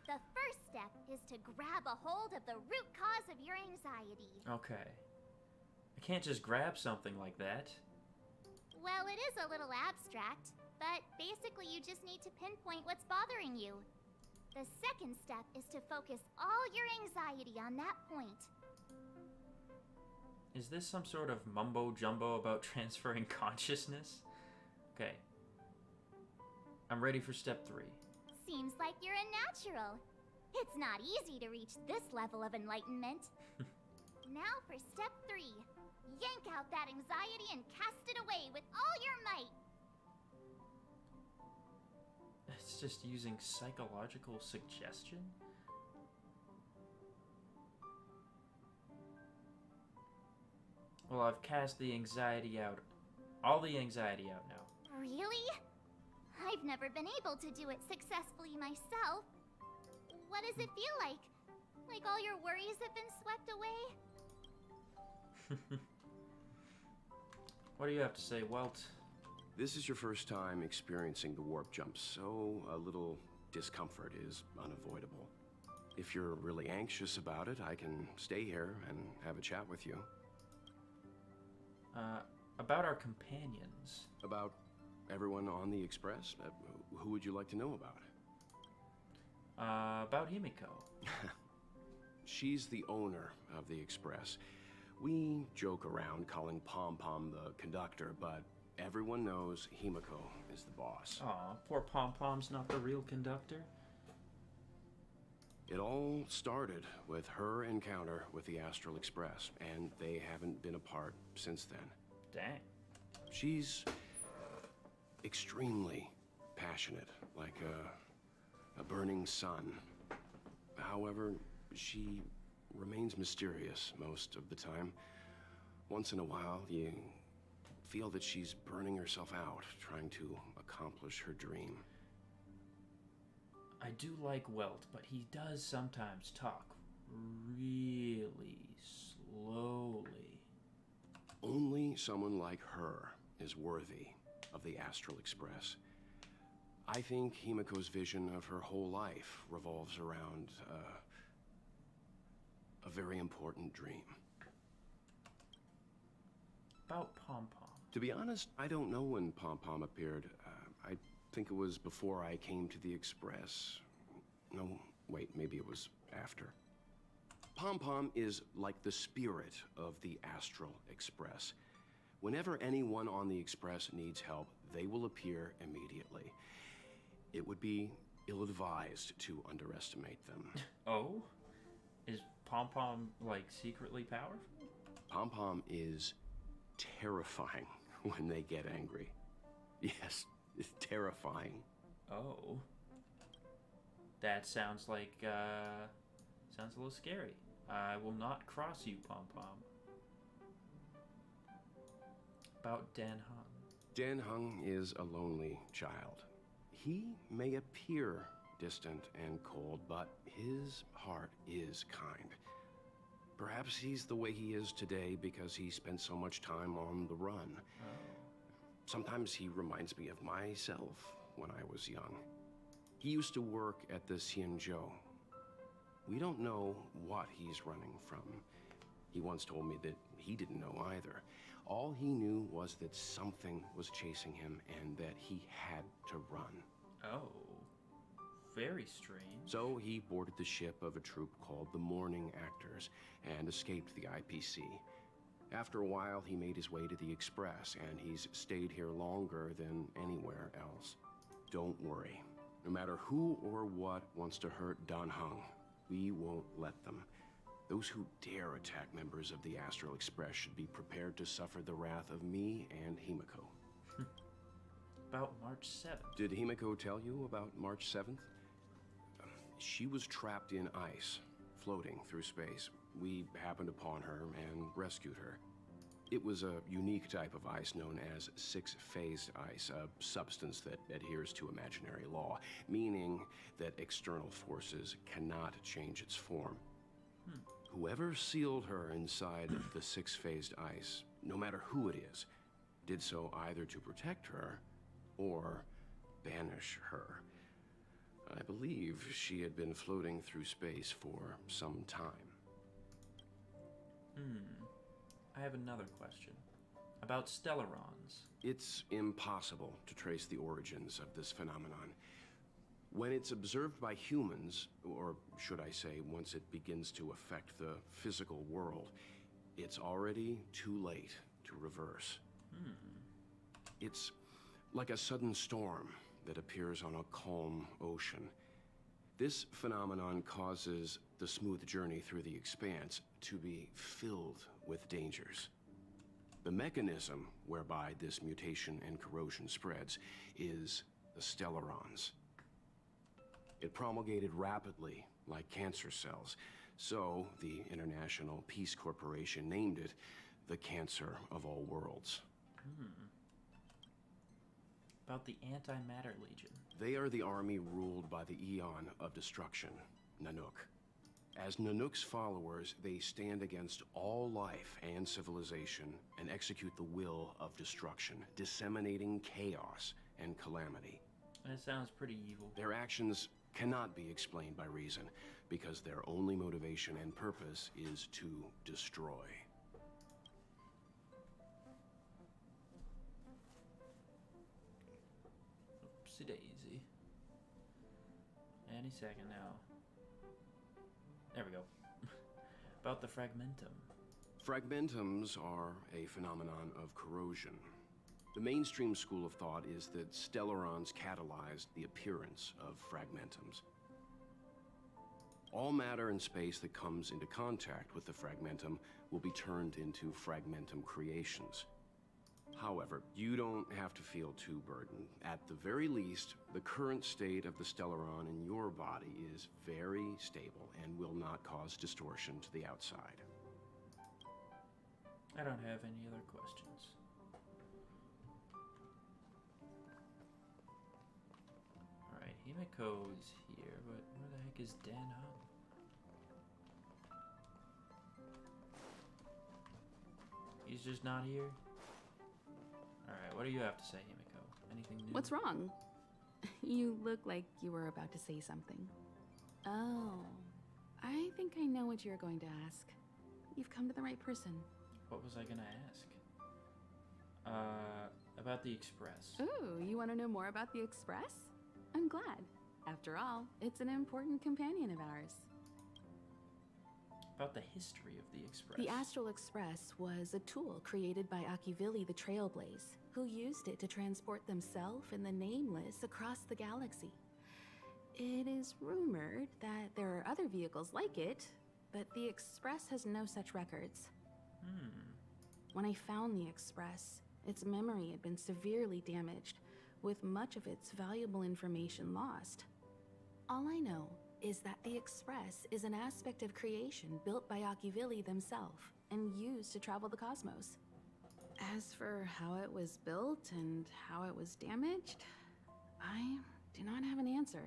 The first step is to grab a hold of the root cause of your anxiety. Okay. I can't just grab something like that. Well, it is a little abstract, but basically you just need to pinpoint what's bothering you. The second step is to focus all your anxiety on that point. Is this some sort of mumbo-jumbo about transferring consciousness? Okay. I'm ready for step 3. Seems like you're a natural. It's not easy to reach this level of enlightenment. Now for step 3. Yank out that anxiety and cast it away with all your might. It's just using psychological suggestion? Well, I've cast the anxiety out. All the anxiety out now. Really? I've never been able to do it successfully myself. What does it feel like? Like all your worries have been swept away? What do you have to say, Welt? This is your first time experiencing the warp jump, so a little discomfort is unavoidable. If you're really anxious about it, I can stay here and have a chat with you. About our companions. About everyone on the Express? Who would you like to know about? About Himiko. She's the owner of the Express. We joke around calling Pom Pom the conductor, but everyone knows Himiko is the boss. Aw, poor Pom Pom's not the real conductor. It all started with her encounter with the Astral Express, and they haven't been apart since then. Dang. She's extremely passionate, like a burning sun. However, she remains mysterious most of the time. Once in a while, you feel that she's burning herself out, trying to accomplish her dream. I do like Welt, but he does sometimes talk really slowly. Only someone like her is worthy of the Astral Express. I think Himiko's vision of her whole life revolves around a very important dream. About Pom Pom. To be honest, I don't know when Pom Pom appeared. I think it was before I came to the Express. No, wait, maybe it was after. Pom Pom is like the spirit of the Astral Express. Whenever anyone on the Express needs help, they will appear immediately. It would be ill-advised to underestimate them. Oh? Is Pom Pom, like, secretly powerful? Pom Pom is terrifying when they get angry. Yes, it's terrifying. Oh. That sounds like, sounds a little scary. I will not cross you, Pom Pom. About Dan Hung. Dan Hung is a lonely child. He may appear distant and cold, but his heart is kind. Perhaps he's the way he is today because he spent so much time on the run. Oh. Sometimes he reminds me of myself when I was young. He used to work at the Xianzhou. We don't know what he's running from. He once told me that he didn't know either. All he knew was that something was chasing him and that he had to run. Oh. Very strange. So he boarded the ship of a troupe called the Morning Actors and escaped the IPC. After a while, he made his way to the Express, and he's stayed here longer than anywhere else. Don't worry. No matter who or what wants to hurt Dan Hung, we won't let them. Those who dare attack members of the Astral Express should be prepared to suffer the wrath of me and Himiko. About March 7th. Did Himiko tell you about March 7th? She was trapped in ice, floating through space. We happened upon her and rescued her. It was a unique type of ice known as six-phased ice, a substance that adheres to imaginary law, meaning that external forces cannot change its form. Whoever sealed her inside the six-phased ice, no matter who it is, did so either to protect her or banish her. I believe she had been floating through space for some time. I have another question. About Stellarons. It's impossible to trace the origins of this phenomenon. When it's observed by humans, or should I say, once it begins to affect the physical world, it's already too late to reverse. It's like a sudden storm that appears on a calm ocean. This phenomenon causes the smooth journey through the expanse to be filled with dangers. The mechanism whereby this mutation and corrosion spreads is the stellarons. It promulgated rapidly like cancer cells, so the International Peace Corporation named it the Cancer of All Worlds. About the Antimatter Legion. They are the army ruled by the Eon of Destruction, Nanook. As Nanook's followers, they stand against all life and civilization and execute the will of destruction, disseminating chaos and calamity. That sounds pretty evil. Their actions cannot be explained by reason, because their only motivation and purpose is to destroy. Oopsie daisy. Any second now. There we go. About the Fragmentum. Fragmentums are a phenomenon of corrosion. The mainstream school of thought is that stellarons catalyzed the appearance of fragmentums. All matter and space that comes into contact with the fragmentum will be turned into fragmentum creations. However, you don't have to feel too burdened. At the very least, the current state of the stellaron in your body is very stable and will not cause distortion to the outside. I don't have any other questions. Alright, Himiko's here, but where the heck is Dan Hung? He's just not here? Alright, what do you have to say, Himiko? Anything new? What's wrong? You look like you were about to say something. Oh, I think I know what you're going to ask. You've come to the right person. What was I gonna ask? About the Express. Ooh, you want to know more about the Express? I'm glad. After all, it's an important companion of ours. About the history of the Express. The Astral Express was a tool created by Akivili the Trailblaze, who used it to transport themselves and the Nameless across the galaxy. It is rumored that there are other vehicles like it, but the Express has no such records. When I found the Express, its memory had been severely damaged, with much of its valuable information lost. All I know is that the Express is an aspect of creation built by Akivili themselves and used to travel the cosmos. As for how it was built and how it was damaged, I do not have an answer.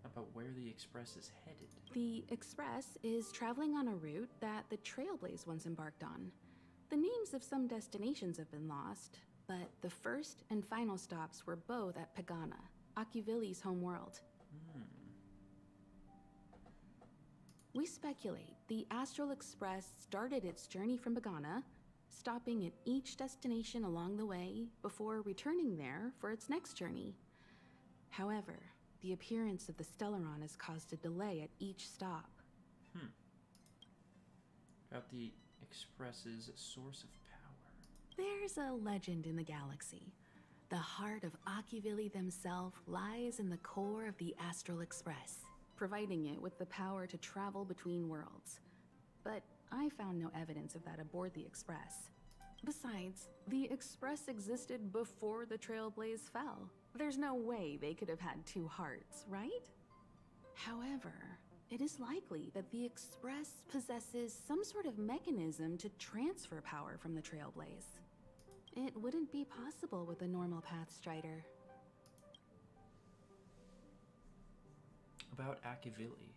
About where the Express is headed. The Express is traveling on a route that the Trailblaze once embarked on. The names of some destinations have been lost, but the first and final stops were both at Pagana, Akivili's home world. We speculate the Astral Express started its journey from Pagana, stopping at each destination along the way before returning there for its next journey. However, the appearance of the Stellaron has caused a delay at each stop. About the Express's source of power. There's a legend in the galaxy. The heart of Akivili themselves lies in the core of the Astral Express, providing it with the power to travel between worlds. But I found no evidence of that aboard the Express. Besides, the Express existed before the Trailblaze fell. There's no way they could have had two hearts, right? However, it is likely that the Express possesses some sort of mechanism to transfer power from the Trailblaze. It wouldn't be possible with a normal Pathstrider. About Akivili.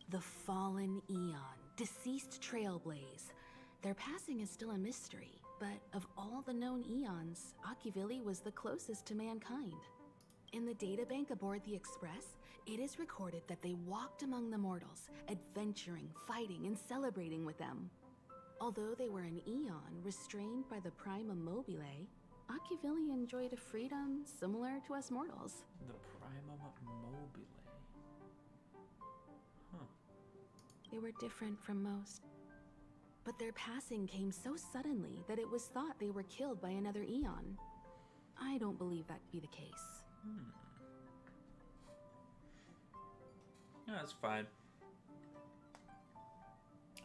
The fallen Eon, deceased Trailblaze. Their passing is still a mystery, but of all the known Eons, Akivili was the closest to mankind. In the databank aboard the Express, it is recorded that they walked among the mortals, adventuring, fighting, and celebrating with them. Although they were an Eon restrained by the Prima Mobile, Akivili enjoyed a freedom similar to us mortals. The Prima Mobile. They were different from most. But their passing came so suddenly that it was thought they were killed by another Eon. I don't believe that to be the case. No, that's fine.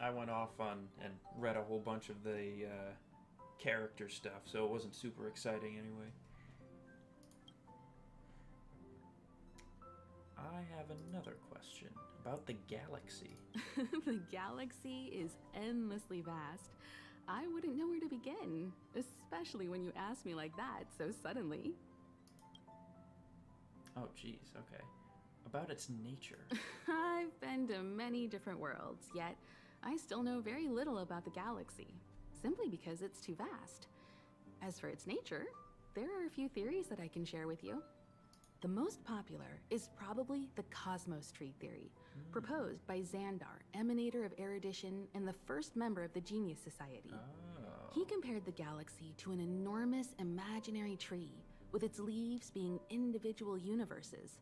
I went off on and read a whole bunch of the character stuff, so it wasn't super exciting anyway. I have another question about the galaxy. The galaxy is endlessly vast. I wouldn't know where to begin, especially when you ask me like that so suddenly. Oh, geez, okay. About its nature. I've been to many different worlds, yet I still know very little about the galaxy, simply because it's too vast. As for its nature, there are a few theories that I can share with you. The most popular is probably the cosmos tree theory, proposed by Xandar, emanator of erudition and the first member of the Genius Society. Oh. He compared the galaxy to an enormous imaginary tree, with its leaves being individual universes.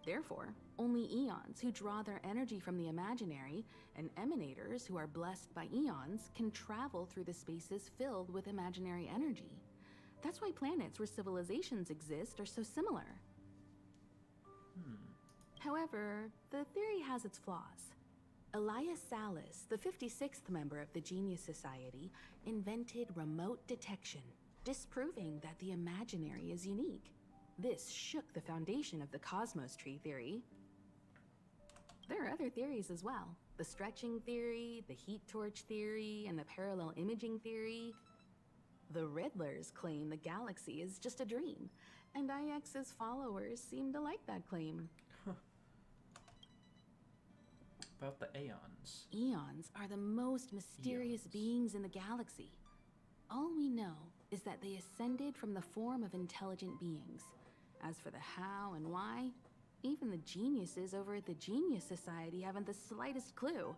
Therefore, only eons who draw their energy from the imaginary and emanators who are blessed by eons can travel through the spaces filled with imaginary energy. That's why planets where civilizations exist are so similar. However, the theory has its flaws. Elias Salas, the 56th member of the Genius Society, invented remote detection, disproving that the imaginary is unique. This shook the foundation of the cosmos tree theory. There are other theories as well. The stretching theory, the heat torch theory, and the parallel imaging theory. The Riddlers claim the galaxy is just a dream, and IX's followers seem to like that claim. About the Aeons. Eons are the most mysterious beings in the galaxy. All we know is that they ascended from the form of intelligent beings. As for the how and why, even the geniuses over at the Genius Society haven't the slightest clue.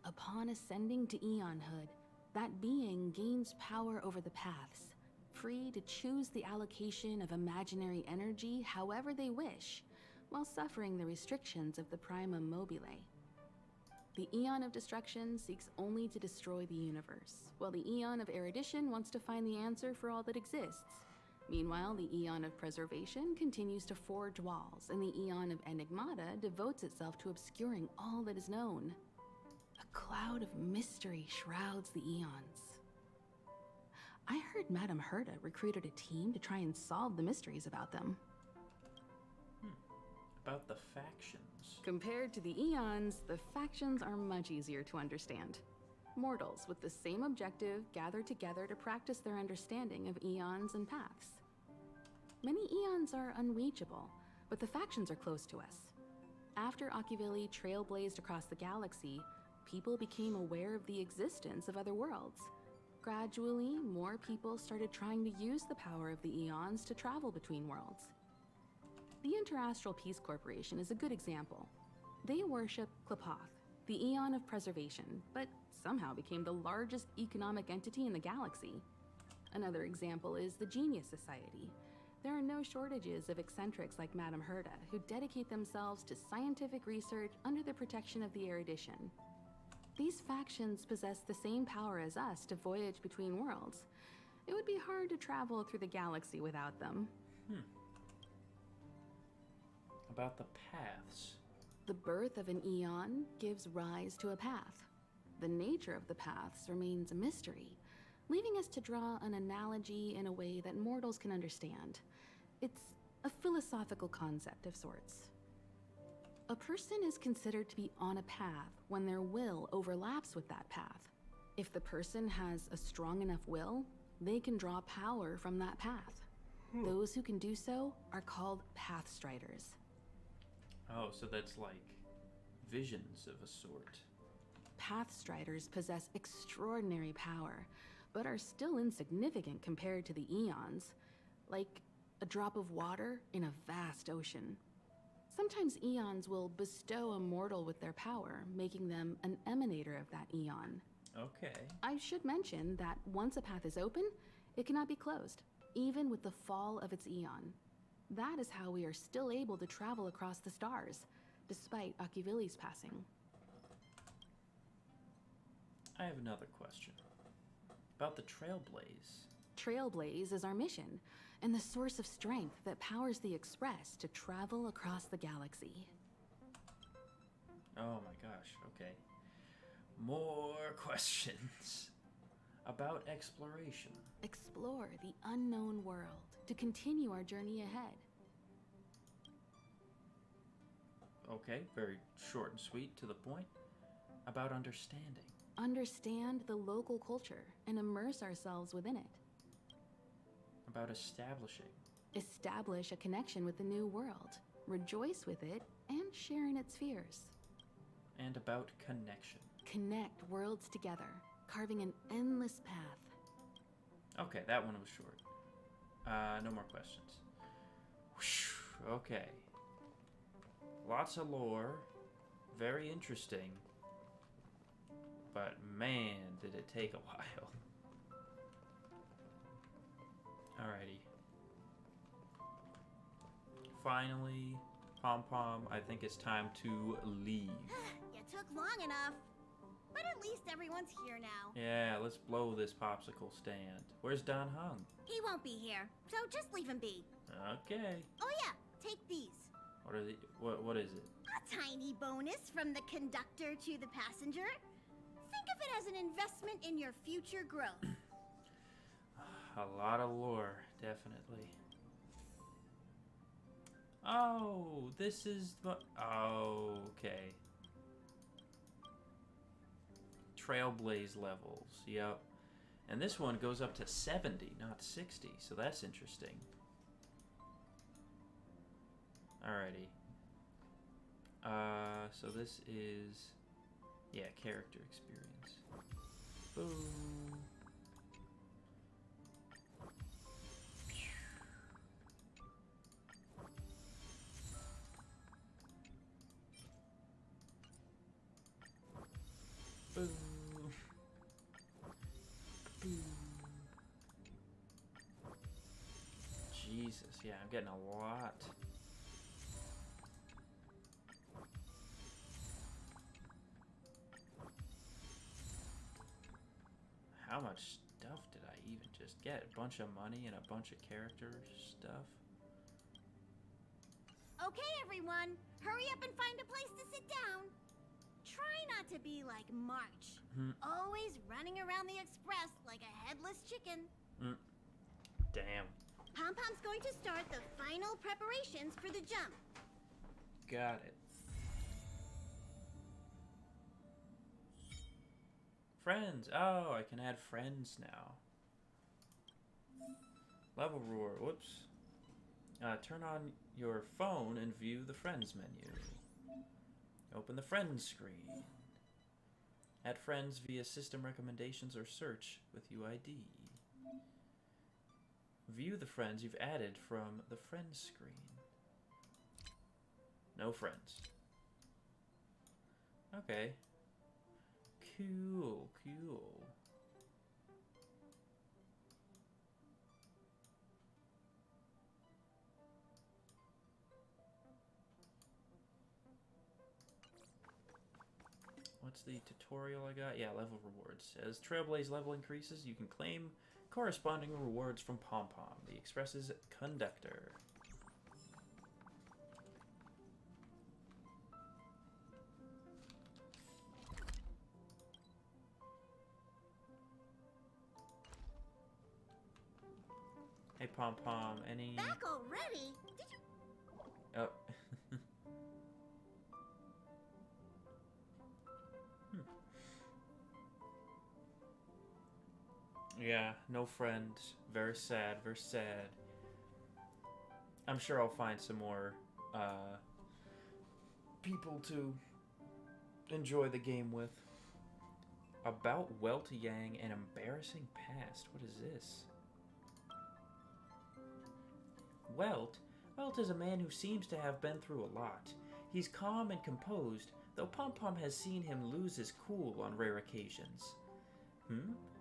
Upon ascending to Eonhood, that being gains power over the paths, free to choose the allocation of imaginary energy however they wish, while suffering the restrictions of the primum mobile. The Eon of Destruction seeks only to destroy the universe, while the Eon of Erudition wants to find the answer for all that exists. Meanwhile, the Eon of Preservation continues to forge walls, and the Eon of Enigmata devotes itself to obscuring all that is known. A cloud of mystery shrouds the Eons. I heard Madame Herta recruited a team to try and solve the mysteries about them. About the factions. Compared to the Eons, the factions are much easier to understand. Mortals with the same objective gather together to practice their understanding of eons and paths. Many eons are unreachable, but the factions are close to us. After Akivili trailblazed across the galaxy, people became aware of the existence of other worlds. Gradually, more people started trying to use the power of the eons to travel between worlds. The Interastral Peace Corporation is a good example. They worship Klapoth, the Eon of Preservation, but somehow became the largest economic entity in the galaxy. Another example is the Genius Society. There are no shortages of eccentrics like Madame Herta who dedicate themselves to scientific research under the protection of the erudition. These factions possess the same power as us to voyage between worlds. It would be hard to travel through the galaxy without them. About the paths. The birth of an eon gives rise to a path. The nature of the paths remains a mystery, leaving us to draw an analogy in a way that mortals can understand. It's a philosophical concept of sorts. A person is considered to be on a path when their will overlaps with that path. If the person has a strong enough will, they can draw power from that path. Those who can do so are called pathstriders. Oh, so that's like visions of a sort. Pathstriders possess extraordinary power, but are still insignificant compared to the eons, like a drop of water in a vast ocean. Sometimes eons will bestow a mortal with their power, making them an emanator of that eon. Okay. I should mention that once a path is open, it cannot be closed, even with the fall of its eon. That is how we are still able to travel across the stars, despite Akivili's passing. I have another question. About the Trailblaze. Trailblaze is our mission, and the source of strength that powers the Express to travel across the galaxy. Oh my gosh, okay. More questions about exploration. Explore the unknown world to continue our journey ahead. Okay, very short and sweet, to the point. About understanding. Understand the local culture and immerse ourselves within it. About establishing. Establish a connection with the new world, rejoice with it, and share in its fears. And about connection. Connect worlds together, carving an endless path. Okay, that one was short. No more questions. Whew, okay. Lots of lore. Very interesting. But man, did it take a while. Alrighty. Finally, Pom Pom, I think it's time to leave. You took long enough. But at least everyone's here now. Yeah, let's blow this popsicle stand. Where's Don Hung? He won't be here, so just leave him be. Okay. Oh yeah, take these. What are the, what is it? A tiny bonus from the conductor to the passenger. Think of it as an investment in your future growth. A lot of lore, definitely. Oh, this is the... Oh, okay. Trailblaze levels, yep. And this one goes up to 70, not 60, so that's interesting. Alrighty. So this is... Yeah, character experience. Boom. Boom. Boom. Jesus, yeah, I'm getting a lot. How much stuff did I even just get? A bunch of money and a bunch of character stuff? Okay, everyone, hurry up and find a place to sit down. Try not to be like March. Always running around the express like a headless chicken. Damn. Pom Pom's going to start the final preparations for the jump. Got it. Friends. Oh, I can add friends now. Level roar. Whoops. Turn on your phone and view the friends menu. Open the friends screen. Add friends via system recommendations or search with UID. View the friends you've added from the friends screen. No friends. Okay. Cool, cool. What's the tutorial I got? Yeah, level rewards. As Trailblaze level increases, you can claim corresponding rewards from Pom Pom, the Express's conductor. Hey Pom Pom, any... Back already? Did you... Oh. Yeah, no friends. Very sad, very sad. I'm sure I'll find some more people to enjoy the game with. About Welt Yang, an embarrassing past. What is this? Welt is a man who seems to have been through a lot. He's calm and composed, though Pom Pom has seen him lose his cool on rare occasions.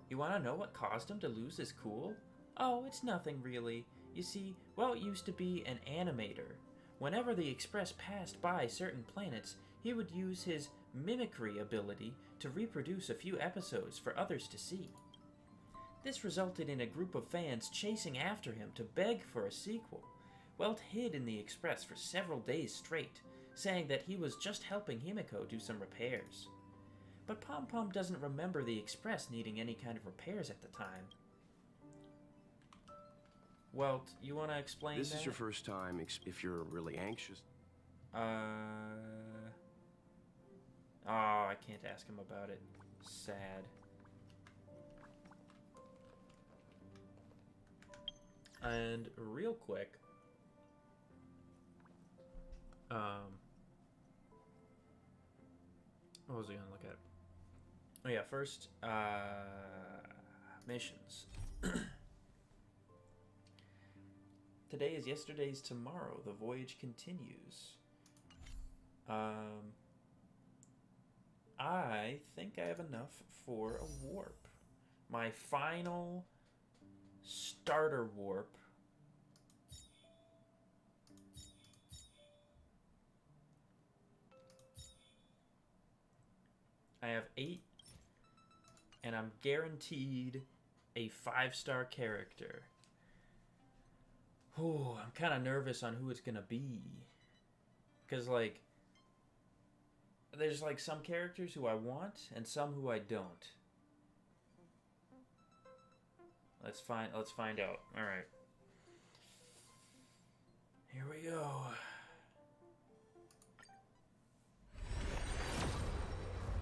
You want to know what caused him to lose his cool? Oh, it's nothing really. You see, Welt used to be an animator. Whenever the Express passed by certain planets, he would use his mimicry ability to reproduce a few episodes for others to see. This resulted in a group of fans chasing after him to beg for a sequel. Welt hid in the Express for several days straight, saying that he was just helping Himiko do some repairs. But Pom Pom doesn't remember the Express needing any kind of repairs at the time. Welt, you want to explain This that? is your first time if you're really anxious. Oh, I can't ask him about it. Sad. And real quick, what was I gonna look at? Oh yeah, first, missions. Today is yesterday's tomorrow. The voyage continues. I think I have enough for a warp. My final starter warp. I have 8, and I'm guaranteed a 5-star character. Oh, I'm kind of nervous on who it's gonna be. Because, like, there's, like, some characters who I want, and some who I don't. Let's find out. Alright. Here we go.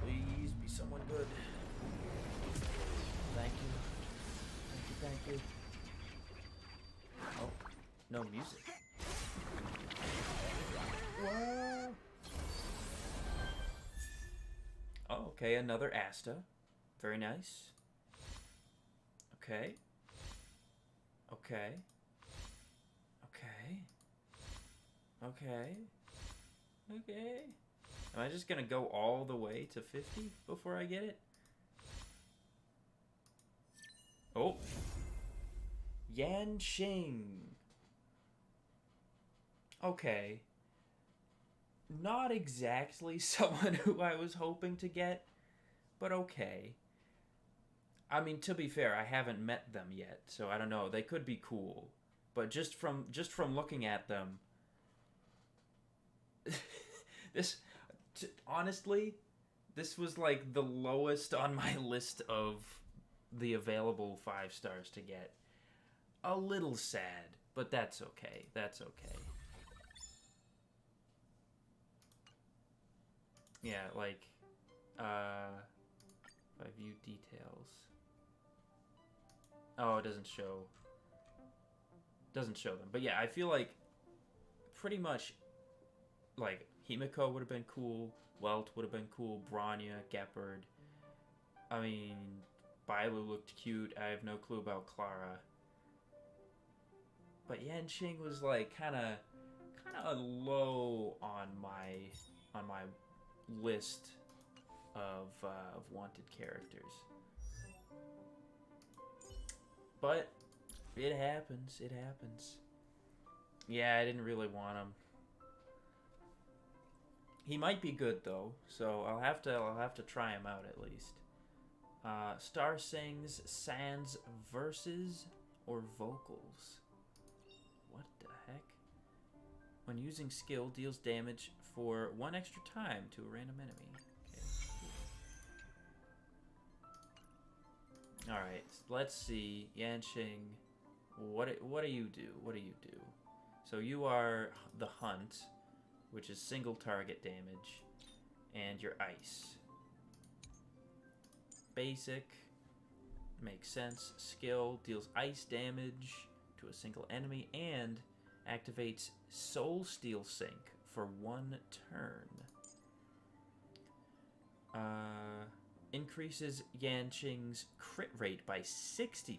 Please be someone good. Thank you. Thank you. Oh, no music. Whoa. Oh, okay, another Asta. Very nice. Okay. Okay. Am I just gonna go all the way to 50 before I get it? Oh. Yan Xing. Okay. Not exactly someone who I was hoping to get, but okay. I mean, to be fair, I haven't met them yet, so I don't know. They could be cool, but just from looking at them, honestly, this was like the lowest on my list of the available 5 stars to get. A little sad, but that's okay. That's okay. Yeah, like, if I view details. Oh, it doesn't show. Doesn't show them. But yeah, I feel like pretty much, like, Himiko would have been cool. Welt would have been cool. Bronya, Gepard. I mean, Bailu looked cute. I have no clue about Clara. But Yan Xing was like kind of low on my list of wanted characters. But it happens. It happens. Yeah, I didn't really want him. He might be good though, so I'll have to try him out at least. Star Sings Sans verses or vocals. What the heck? When using skill, deals damage for 1 extra time to a random enemy. Okay. All right, let's see, Yan Xing. What do you do? What do you do? So you are the Hunt, which is single target damage, and your ice. Basic, makes sense. Skill, deals ice damage to a single enemy and activates Soul Steel Sync for 1 turn. Increases Yan Xing's crit rate by 60%.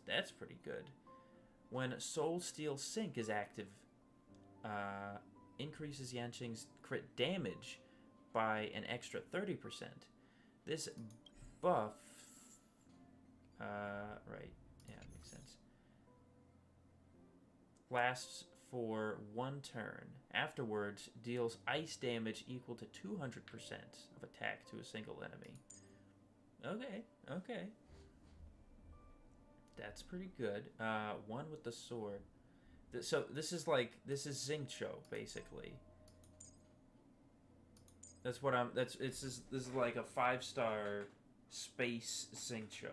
That's pretty good. When Soul Steel Sync is active, increases Yan Xing's crit damage by an extra 30%. This buff, right, yeah, makes sense. Lasts for 1 turn. Afterwards, deals ice damage equal to 200% of attack to a single enemy. Okay, okay. That's pretty good. One with the sword. So this is like, this is Xingqiu, basically. That's what I'm, this is like a 5-star space Xingqiu.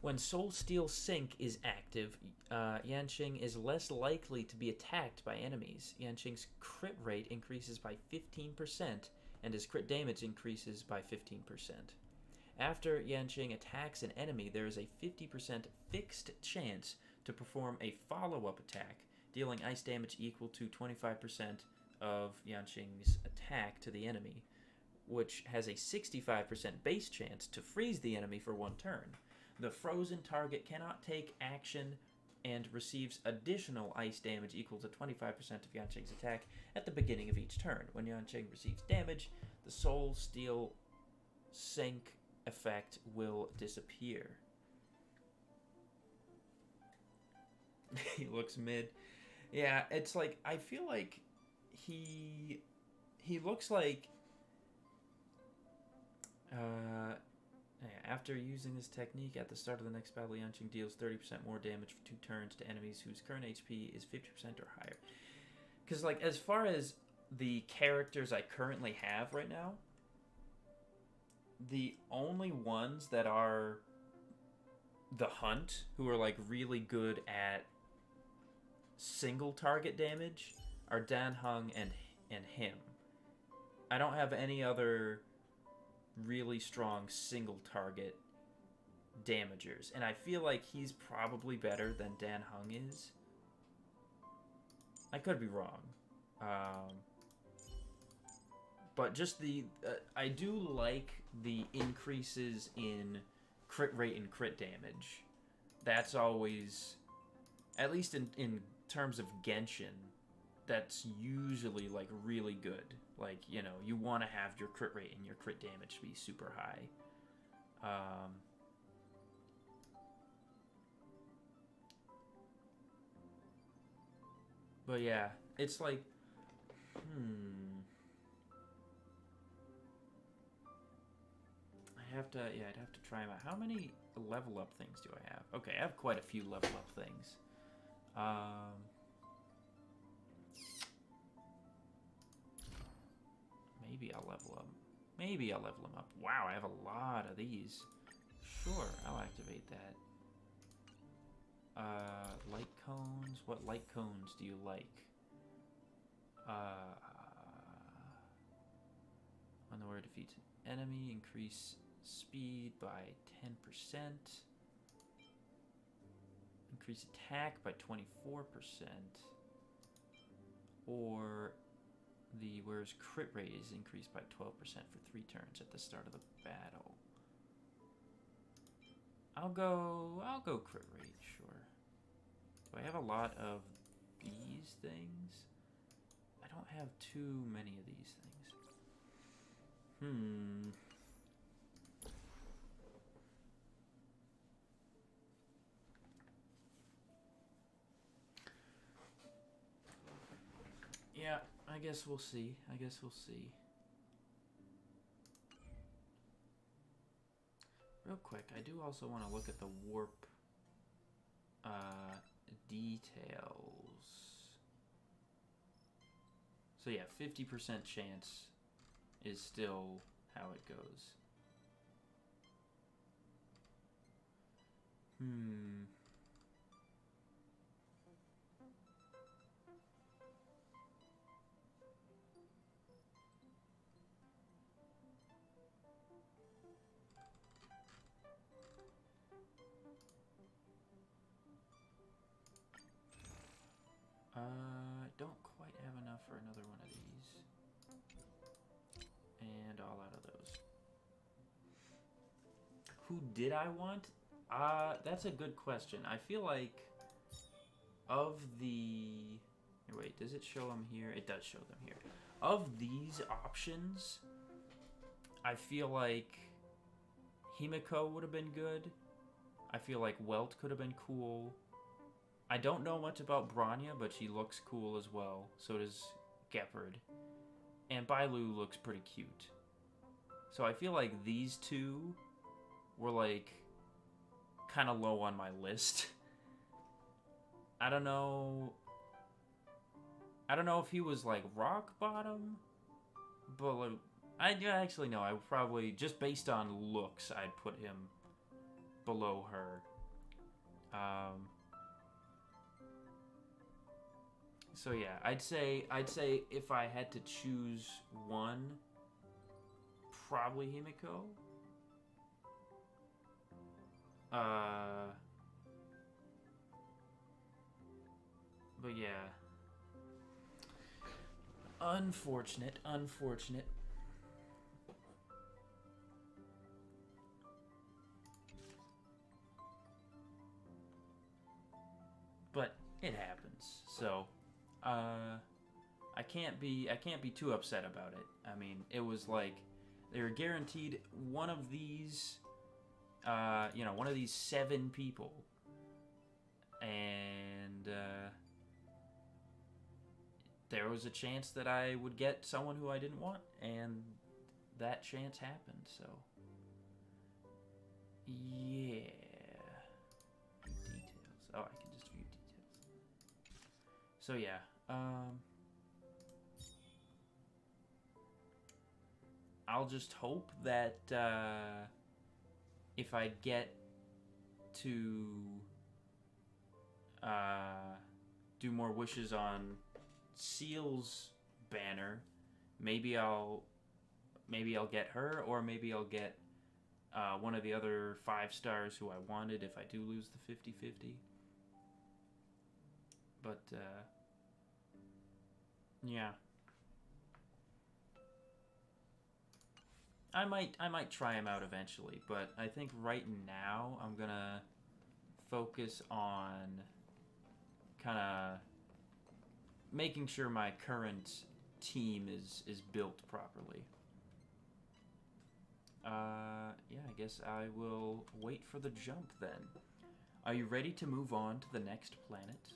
When Soul Steel Sync is active, Yanqing is less likely to be attacked by enemies. Yanqing's crit rate increases by 15%, and his crit damage increases by 15%. After Yanqing attacks an enemy, there is a 50% fixed chance to perform a follow-up attack, dealing ice damage equal to 25% of Yanqing's attack to the enemy, which has a 65% base chance to freeze the enemy for 1 turn. The frozen target cannot take action and receives additional ice damage equal to 25% of Yanqing's attack at the beginning of each turn. When Yanqing receives damage, the Soul Steel Sync effect will disappear. He looks mid. Yeah, it's like, I feel like he looks like after using this technique at the start of the next battle, Yanqing deals 30% more damage for 2 turns to enemies whose current HP is 50% or higher. Because, like, as far as the characters I currently have right now, the only ones that are the Hunt, who are, like, really good at single target damage, are Dan Heng and him. I don't have any other really strong single target damagers, and I feel like he's probably better than Dan Heng is. I could be wrong, but just the I do like the increases in crit rate and crit damage. That's always, at least in terms of Genshin, that's usually like really good. Like, you know, you want to have your crit rate and your crit damage be super high. But yeah, it's like, I'd have to try them out. How many level up things do I have? Okay, I have quite a few level up things. Maybe I'll level up. Maybe I'll level them up. Wow, I have a lot of these. Sure, I'll activate that. Light cones. What light cones do you like? When the warrior defeats an enemy, increase speed by 10%. Increase attack by 24%. Or the whereas crit rate is increased by 12% for 3 turns at the start of the battle. I'll go crit rate, sure. Do I have a lot of these things? I don't have too many of these things. Yeah, I guess we'll see. Real quick, I do also want to look at the warp details. So yeah, 50% chance is still how it goes. Don't quite have enough for another one of these. And all out of those. Who did I want? That's a good question. I feel like of the... Wait, does it show them here? It does show them here. Of these options, I feel like Himiko would have been good. I feel like Welt could have been cool. I don't know much about Branya, but she looks cool as well. So does Gepard. And Bailu looks pretty cute. So I feel like these two were like kind of low on my list. I don't know if he was like rock bottom, but like, actually no, I would probably, just based on looks, I'd put him below her. So yeah, I'd say if I had to choose one, probably Himiko. But yeah. Unfortunate. But it happens. So, I can't be too upset about it. I mean, it was like they were guaranteed one of these one of these 7 people. And there was a chance that I would get someone who I didn't want, and that chance happened, so yeah. Details. Oh, I can just view details. So yeah, I'll just hope that if I get to do more wishes on Seal's banner, maybe I'll get her, or maybe I'll get one of the other 5 stars who I wanted if I do lose the 50-50. But yeah, I might try him out eventually, but I think right now I'm gonna focus on kind of making sure my current team is built properly. Yeah, I guess I will wait for the jump then. Are you ready to move on to the next planet?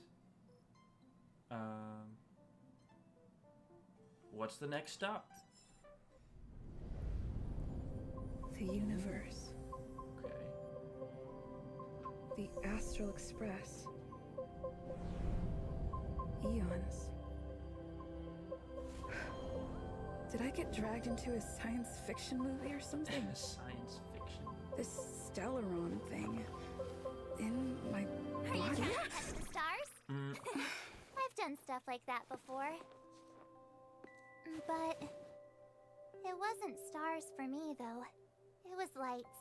What's the next stop? The universe. Okay. The Astral Express. Eons. Did I get dragged into a science fiction movie or something? Science fiction. This Stellaron thing. In my Are you body? trying to touch the stars? I've done stuff like that before. But it wasn't stars for me, though. It was lights.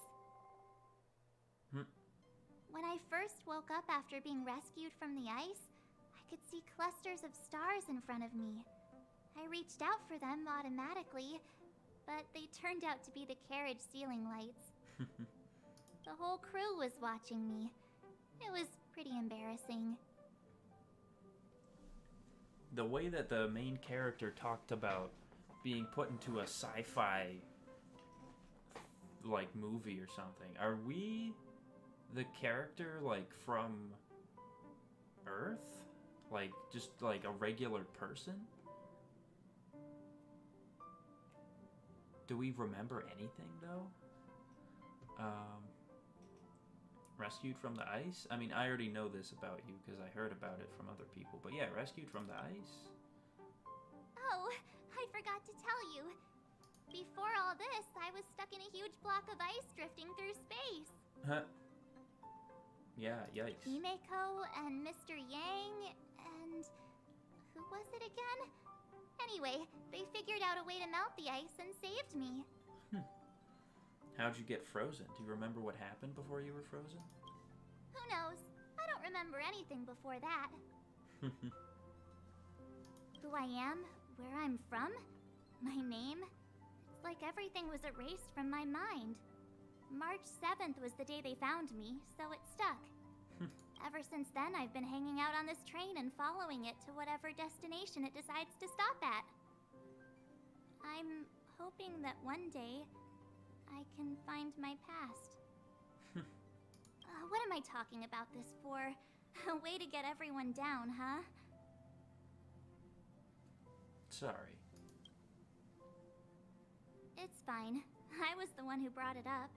When I first woke up after being rescued from the ice, I could see clusters of stars in front of me. I reached out for them automatically, but they turned out to be the carriage ceiling lights. The whole crew was watching me. It was pretty embarrassing. The way that the main character talked about being put into a sci-fi like movie or something. Are we the character like from Earth? Like just like a regular person? Do we remember anything though? Rescued from the ice? I mean, I already know this about you because I heard about it from other people. But yeah, rescued from the ice? Oh, I forgot to tell you. Before all this, I was stuck in a huge block of ice drifting through space. Huh. Yeah, yikes. Himeko and Mr. Yang and... who was it again? Anyway, they figured out a way to melt the ice and saved me. How'd you get frozen? Do you remember what happened before you were frozen? Who knows? I don't remember anything before that. Who I am, where I'm from, my name. It's like everything was erased from my mind. March 7th was the day they found me, so it stuck. Ever since then, I've been hanging out on this train and following it to whatever destination it decides to stop at. I'm hoping that one day I can find my past. What am I talking about this for? A way to get everyone down, huh? Sorry. It's fine. I was the one who brought it up.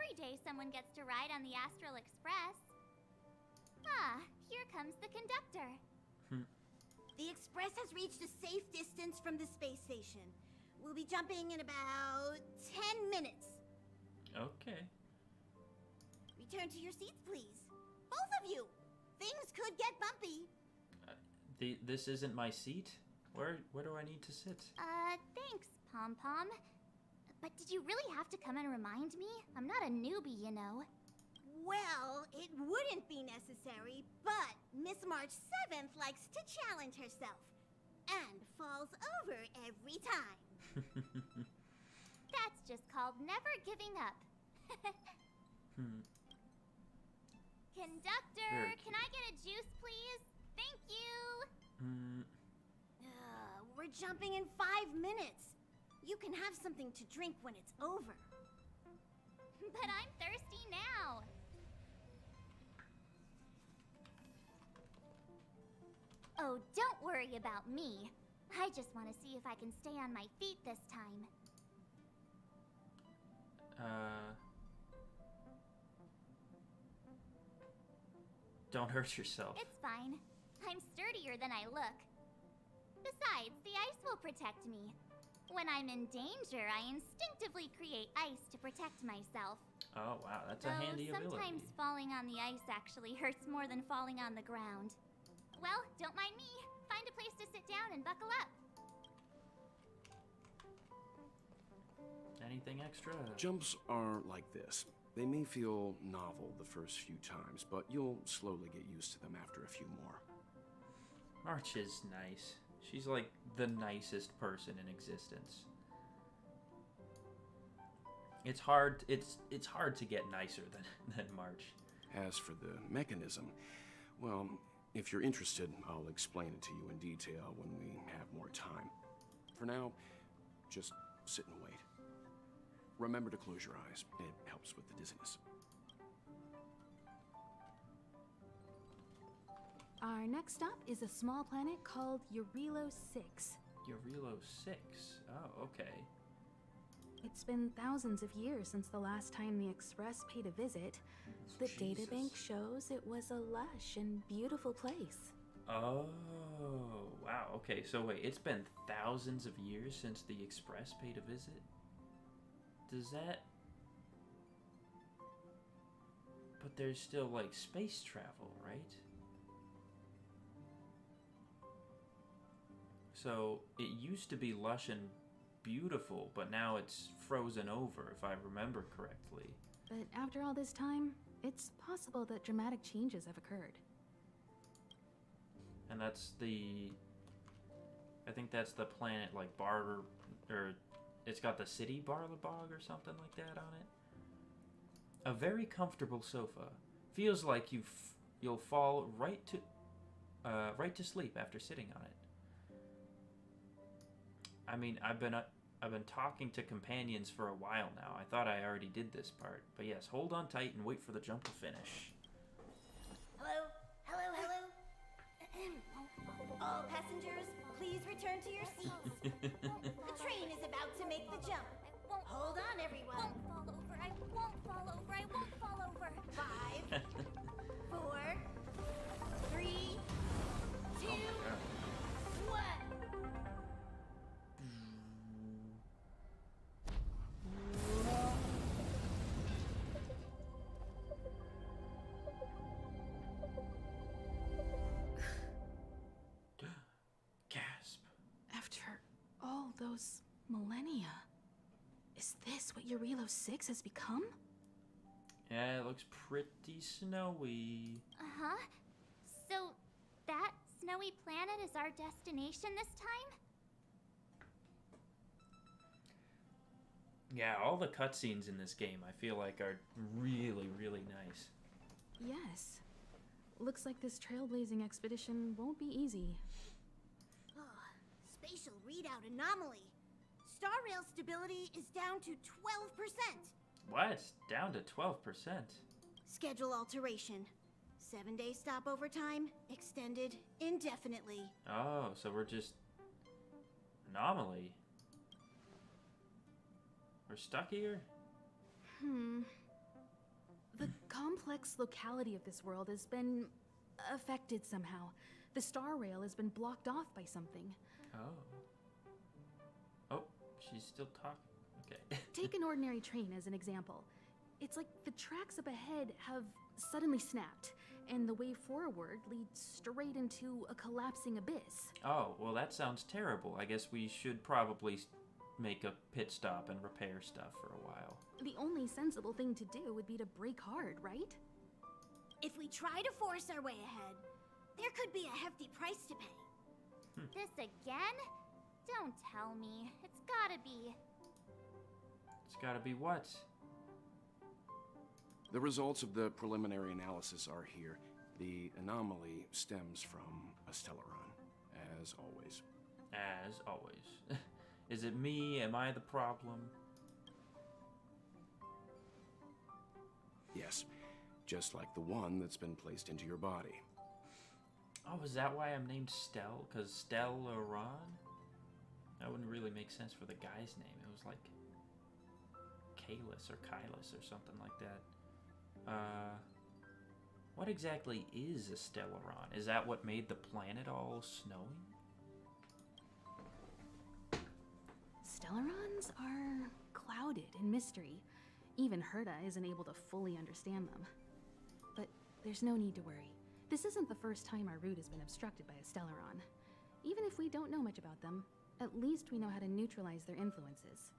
every day someone gets to ride on the Astral Express. Ah, here comes the conductor. The Express has reached a safe distance from the space station. We'll be jumping in about 10 minutes. Okay. Return to your seats, please. Both of you! Things could get bumpy. This isn't my seat? Where do I need to sit? Thanks, Pom Pom. But did you really have to come and remind me? I'm not a newbie, you know. Well, it wouldn't be necessary, but Miss March 7th likes to challenge herself. And falls over every time. That's just called never giving up. Conductor, can I get a juice, please? Thank you! We're jumping in 5 minutes. You can have something to drink when it's over. But I'm thirsty now. Oh, don't worry about me. I just want to see if I can stay on my feet this time. Don't hurt yourself. It's fine. I'm sturdier than I look. Besides, the ice will protect me. When I'm in danger, I instinctively create ice to protect myself. Oh, wow, that's a handy ability. Sometimes falling on the ice actually hurts more than falling on the ground. Well, don't mind me. Find a place to sit down and buckle up. Anything extra? Jumps are like this. They may feel novel the first few times, but you'll slowly get used to them after a few more. March is nice. She's like the nicest person in existence. It's hard to get nicer than March. As for the mechanism, well, if you're interested, I'll explain it to you in detail when we have more time. For now, just sit and wait. Remember to close your eyes. It helps with the dizziness. Our next stop is a small planet called Eurilo 6. Eurilo 6? Oh, okay. It's been thousands of years since the last time the Express paid a visit. The databank shows it was a lush and beautiful place. Oh, wow. Okay, so wait, it's been thousands of years since the Express paid a visit? Does that... But there's still, like, space travel, right? So, it used to be lush and beautiful, but now it's frozen over, if I remember correctly. But after all this time, it's possible that dramatic changes have occurred. And that's the... I think that's the planet, like, or it's got the city Barlabog or something like that on it. A very comfortable sofa. Feels like you'll fall right to sleep after sitting on it. I mean, I've been talking to companions for a while now. I thought I already did this part. But yes, hold on tight and wait for the jump to finish. Hello? Hello, hello? All passengers, please return to your seats. The train is about to make the jump. Hold on, everyone. I won't fall over. I won't fall over. 5, 4, 3, 2, 1. Gasp. After all those millennia, is this what Eurilo 6 has become? Yeah, it looks pretty snowy. Uh-huh. So, that snowy planet is our destination this time? Yeah, all the cutscenes in this game I feel like are really, really nice. Yes. Looks like this trailblazing expedition won't be easy. Oh, spatial readout anomaly. Star rail stability is down to 12%. What? Down to 12%? Schedule alteration. 7-day stopover time extended indefinitely. Oh, so we're just... Anomaly. We're stuck here? complex locality of this world has been affected somehow. The star rail has been blocked off by something. Oh, she's still talking. Okay. Take an ordinary train as an example. It's like the tracks up ahead have suddenly snapped, and the way forward leads straight into a collapsing abyss. Oh, well, that sounds terrible. I guess we should probably make a pit stop and repair stuff for a while. The only sensible thing to do would be to brake hard, right? If we try to force our way ahead, there could be a hefty price to pay. This again? Don't tell me. It's gotta be. It's gotta be what? The results of the preliminary analysis are here. The anomaly stems from a Stellaron, as always. As always. Is it me? Am I the problem? Yes, just like the one that's been placed into your body. Oh, is that why I'm named Stell? Because Stellaron? That wouldn't really make sense for the guy's name. It was like Kalis or Kylus or something like that. What exactly is a Stellaron? Is that what made the planet all snowing? Stellarons are clouded in mystery. Even Herta isn't able to fully understand them. But there's no need to worry. This isn't the first time our route has been obstructed by a Stellaron. Even if we don't know much about them, at least we know how to neutralize their influences.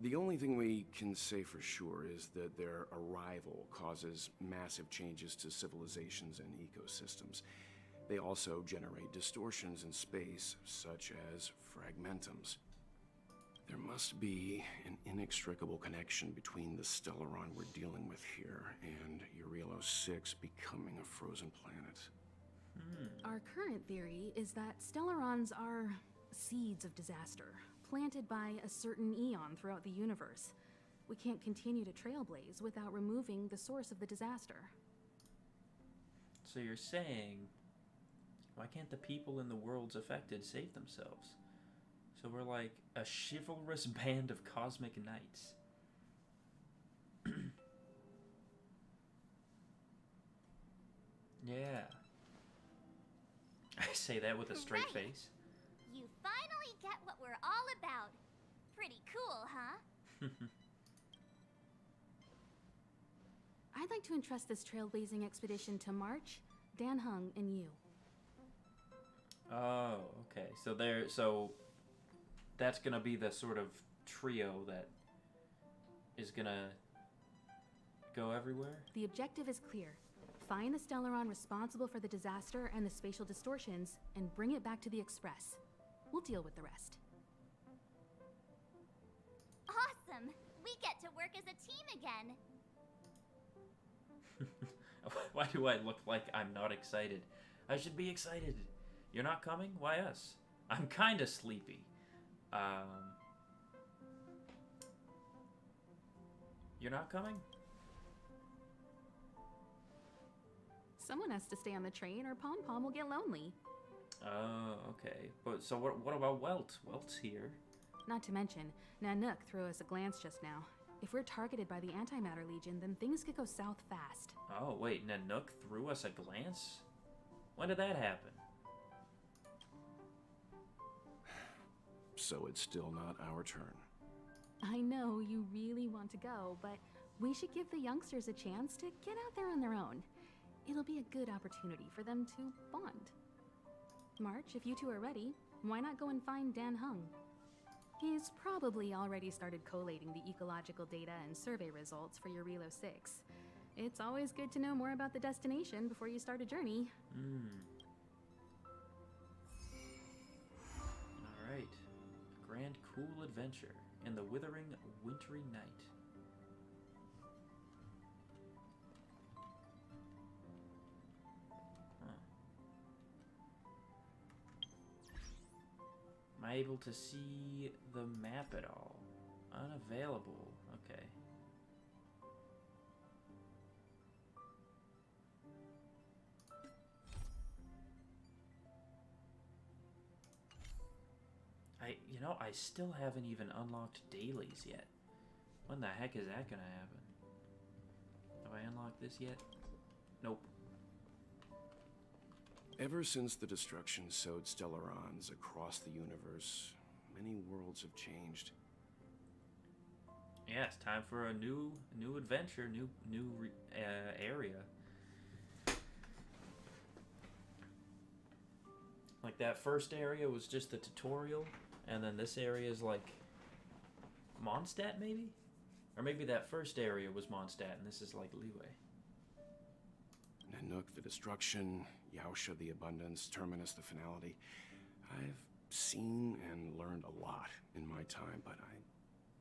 The only thing we can say for sure is that their arrival causes massive changes to civilizations and ecosystems. They also generate distortions in space, such as fragmentums. There must be an inextricable connection between the Stellaron we're dealing with here and Eurilo 6 becoming a frozen planet. Our current theory is that Stellarons are seeds of disaster, planted by a certain eon throughout the universe. We can't continue to trailblaze without removing the source of the disaster. So you're saying, why can't the people in the worlds affected save themselves? So we're like a chivalrous band of cosmic knights. Yeah. I say that with a straight Right. face. You finally get what we're all about. Pretty cool, huh? I'd like to entrust this trailblazing expedition to March, Dan Hung, and you. Oh, okay. So that's gonna be the sort of trio that is gonna go everywhere? The objective is clear. Find the Stellaron responsible for the disaster and the spatial distortions, and bring it back to the Express. We'll deal with the rest. Awesome! We get to work as a team again. Why do I look like I'm not excited? I should be excited. You're not coming? Why us? I'm kinda sleepy. You're not coming? Someone has to stay on the train or Pom Pom will get lonely. Oh, okay. But so what about Welt? Welt's here. Not to mention, Nanook threw us a glance just now. If we're targeted by the Antimatter Legion, then things could go south fast. Oh, wait, Nanook threw us a glance? When did that happen? So it's still not our turn. I know you really want to go, but we should give the youngsters a chance to get out there on their own. It'll be a good opportunity for them to bond. March, if you two are ready, why not go and find Dan Hung? He's probably already started collating the ecological data and survey results for Eurilo 6. It's always good to know more about the destination before you start a journey. Alright. A grand cool adventure in the withering wintry night. Am I able to see the map at all? Unavailable. Okay. I still haven't even unlocked dailies yet. When the heck is that gonna happen? Have I unlocked this yet? Nope. Ever since the destruction sowed Stellarons across the universe, many worlds have changed. Yeah, it's time for a new adventure, new area. Like that first area was just the tutorial, and then this area is like Mondstadt, maybe? Or maybe that first area was Mondstadt, and this is like Leeway. Nanook, the destruction, Yaosha, the abundance, Terminus, the finality. I've seen and learned a lot in my time, but I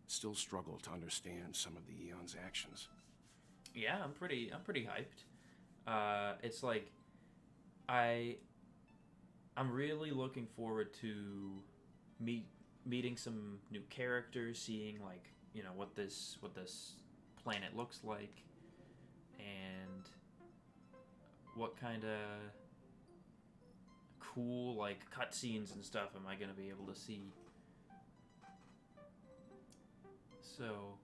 still struggle to understand some of the Eon's actions. Yeah, I'm pretty hyped. It's like I'm really looking forward to meeting some new characters, seeing like, you know, what this planet looks like, and what kind of cool like cutscenes and stuff am I gonna be able to see. So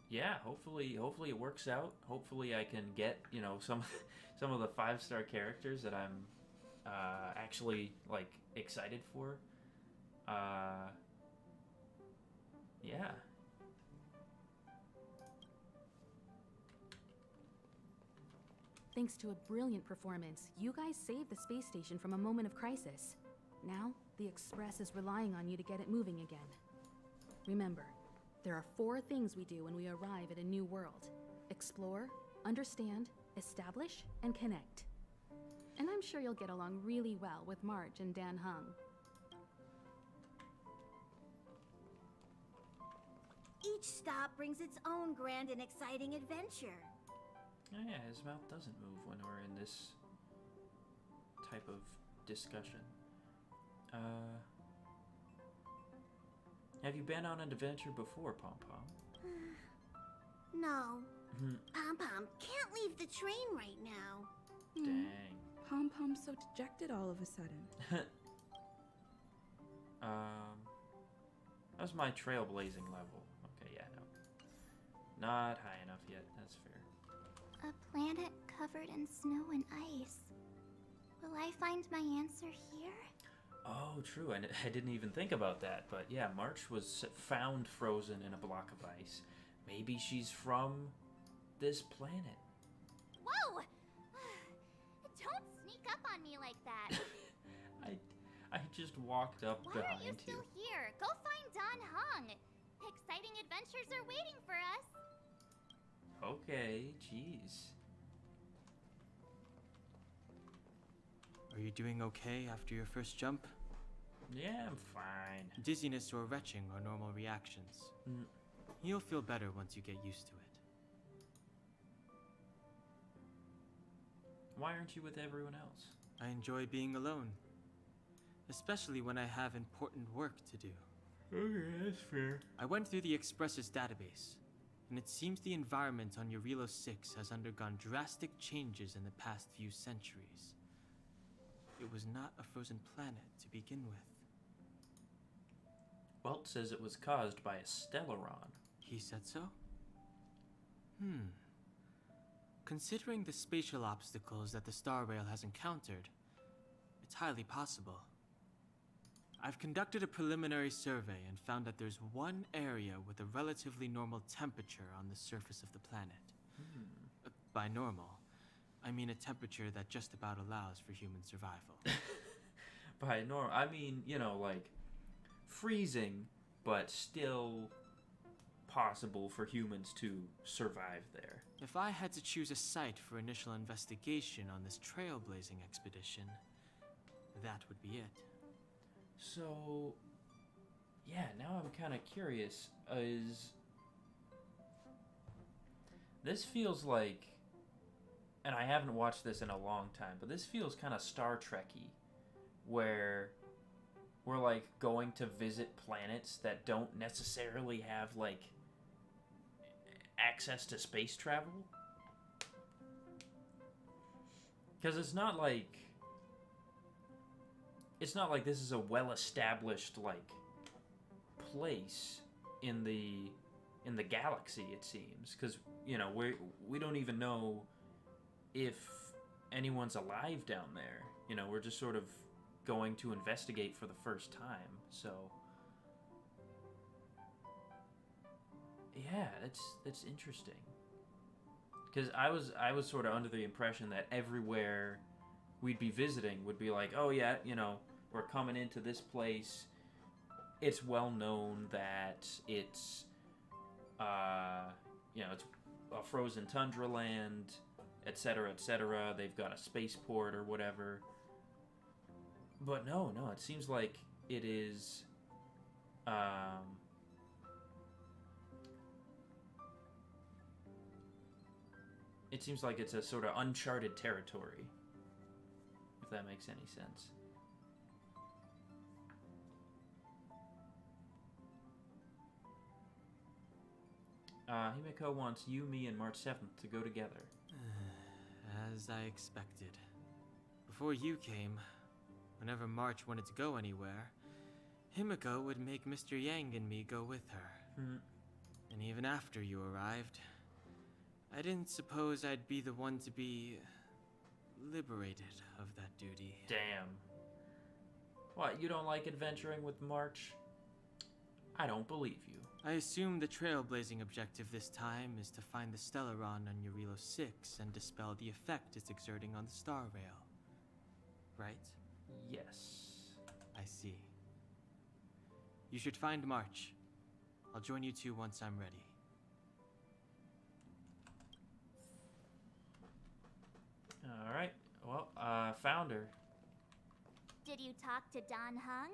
yeah, hopefully it works out. Hopefully I can get, you know, some of the 5-star characters that I'm actually like excited for. Yeah. Thanks to a brilliant performance, you guys saved the space station from a moment of crisis. Now, the Express is relying on you to get it moving again. Remember, there are 4 things we do when we arrive at a new world: explore, understand, establish, and connect. And I'm sure you'll get along really well with March and Dan Hung. Each stop brings its own grand and exciting adventure. Oh, yeah, his mouth doesn't move when we're in this type of discussion. Have you been on an adventure before, Pom Pom? No. Pom Pom can't leave the train right now. Dang. Pom Pom's so dejected all of a sudden. That was my trailblazing level. Okay, yeah, no. Not high enough yet, that's fair. A planet covered in snow and ice. Will I find my answer here? Oh, true. I didn't even think about that. But yeah, March was found frozen in a block of ice. Maybe she's from this planet. Whoa! Don't sneak up on me like that. I just walked up Why behind are you still here? Go find Don Hung. Exciting adventures are waiting for us. Okay, jeez. Are you doing okay after your first jump? Yeah, I'm fine. Dizziness or retching are normal reactions. You'll feel better once you get used to it. Why aren't you with everyone else? I enjoy being alone, especially when I have important work to do. Okay, that's fair. I went through the Express's database, and it seems the environment on Eurilo 6 has undergone drastic changes in the past few centuries. It was not a frozen planet to begin with. Welt says it was caused by a Stellaron. He said so? Considering the spatial obstacles that the Star Rail has encountered, it's highly possible. I've conducted a preliminary survey and found that there's one area with a relatively normal temperature on the surface of the planet. By normal, I mean a temperature that just about allows for human survival. By normal, I mean, you know, like freezing, but still possible for humans to survive there. If I had to choose a site for initial investigation on this trailblazing expedition, that would be it. So, yeah, now I'm kind of curious. This feels like, and I haven't watched this in a long time, but this feels kind of Star Trek-y, where we're like going to visit planets that don't necessarily have like access to space travel. Because it's not like this is a well-established like place in the in the galaxy, it seems, because we don't even know if anyone's alive down there. We're just sort of going to investigate for the first time. So yeah, that's interesting. Because I was sort of under the impression that everywhere we'd be visiting would be like, oh yeah, we're coming into this place. It's well known that it's it's a frozen tundra land, etc., etc. They've got a spaceport or whatever. But no, it seems like it is it seems like it's a sort of uncharted territory, if that makes any sense. Himiko wants you, me, and March 7th to go together. As I expected. Before you came, whenever March wanted to go anywhere, Himiko would make Mr. Yang and me go with her. And even after you arrived, I didn't suppose I'd be the one to be liberated of that duty. Damn. What, you don't like adventuring with March? I don't believe you. I assume the trailblazing objective this time is to find the Stellaron on Eurilo 6 and dispel the effect it's exerting on the Star Rail. Right? Yes. I see. You should find March. I'll join you two once I'm ready. Alright. Well, found her. Did you talk to Don Hung?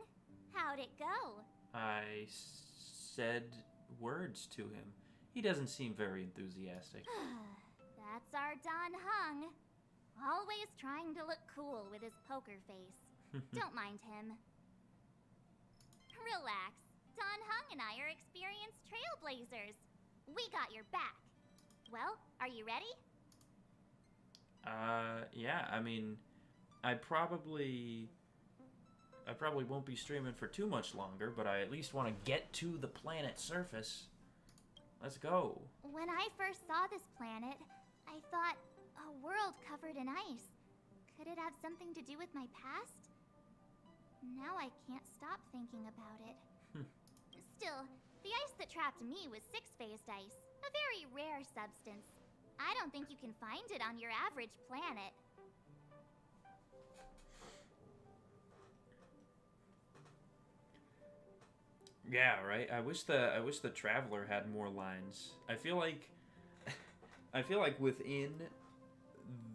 How'd it go? I said words to him. He doesn't seem very enthusiastic. That's our Don Hung. Always trying to look cool with his poker face. Don't mind him. Relax. Don Hung and I are experienced trailblazers. We got your back. Well, are you ready? Yeah, I mean, I probably won't be streaming for too much longer, but I at least want to get to the planet's surface. Let's go. When I first saw this planet, I thought, a world covered in ice. Could it have something to do with my past? Now I can't stop thinking about it. Still, the ice that trapped me was six-phased ice, a very rare substance. I don't think you can find it on your average planet. Yeah, right. I wish the Traveler had more lines. I feel like within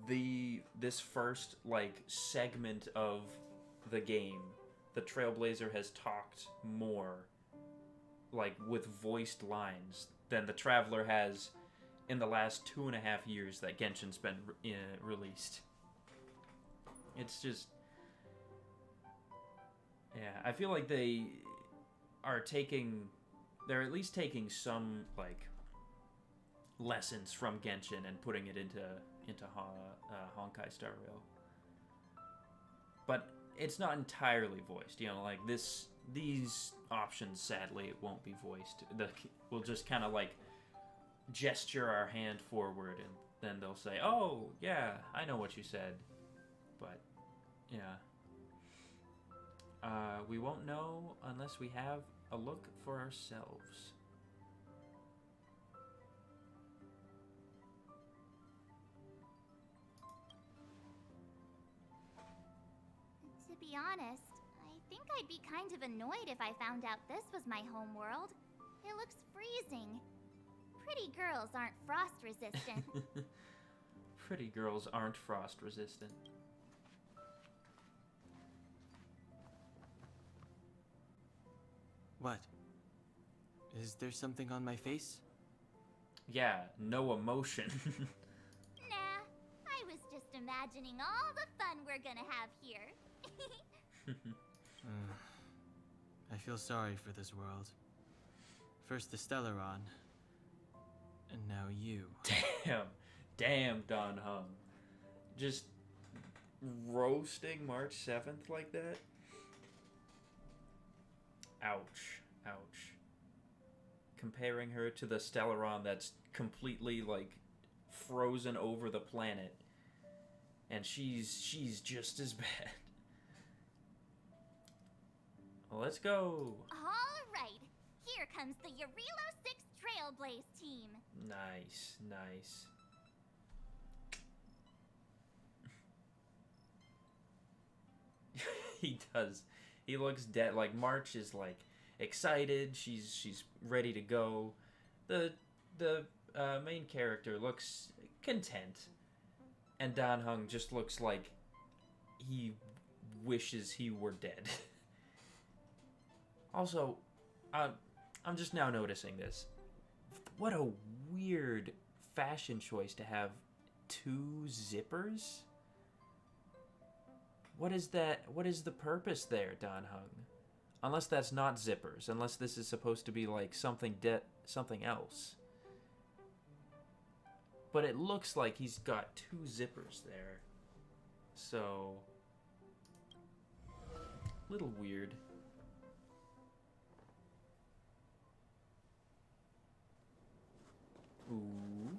this first segment of the game, the Trailblazer has talked more with voiced lines than the Traveler has in the last 2.5 years that Genshin's been released. It's just, yeah, I feel like they're at least taking some lessons from Genshin and putting it into Honkai Star Rail. But it's not entirely voiced, these options, sadly, it won't be voiced. We'll just kind of gesture our hand forward, and then they'll say, "Oh, yeah, I know what you said." But yeah, we won't know unless we have a look for ourselves. To be honest, I think I'd be kind of annoyed if I found out this was my home world. It looks freezing. Pretty girls aren't frost resistant. Pretty girls aren't frost resistant. What? Is there something on my face? Yeah, no emotion. Nah, I was just imagining all the fun we're gonna have here. I feel sorry for this world. First the Stellaron, and now you. Damn, Don Hung. Just roasting March 7th like that? Ouch. comparing her to the Stellaron that's completely, like, frozen over the planet. And she's just as bad. Well, let's go. All right. Here comes the Eurilo 6 Trailblaze team. Nice, nice. He does. He looks dead. Like, March is, like, excited. She's ready to go. The main character looks content. And Dan Heng just looks like he wishes he were dead. Also, I'm just now noticing this. What a weird fashion choice to have 2 zippers. What is that? What is the purpose there, Dan Heng? Unless that's not zippers. Unless this is supposed to be like something else. But it looks like he's got 2 zippers there. So, little weird. Ooh.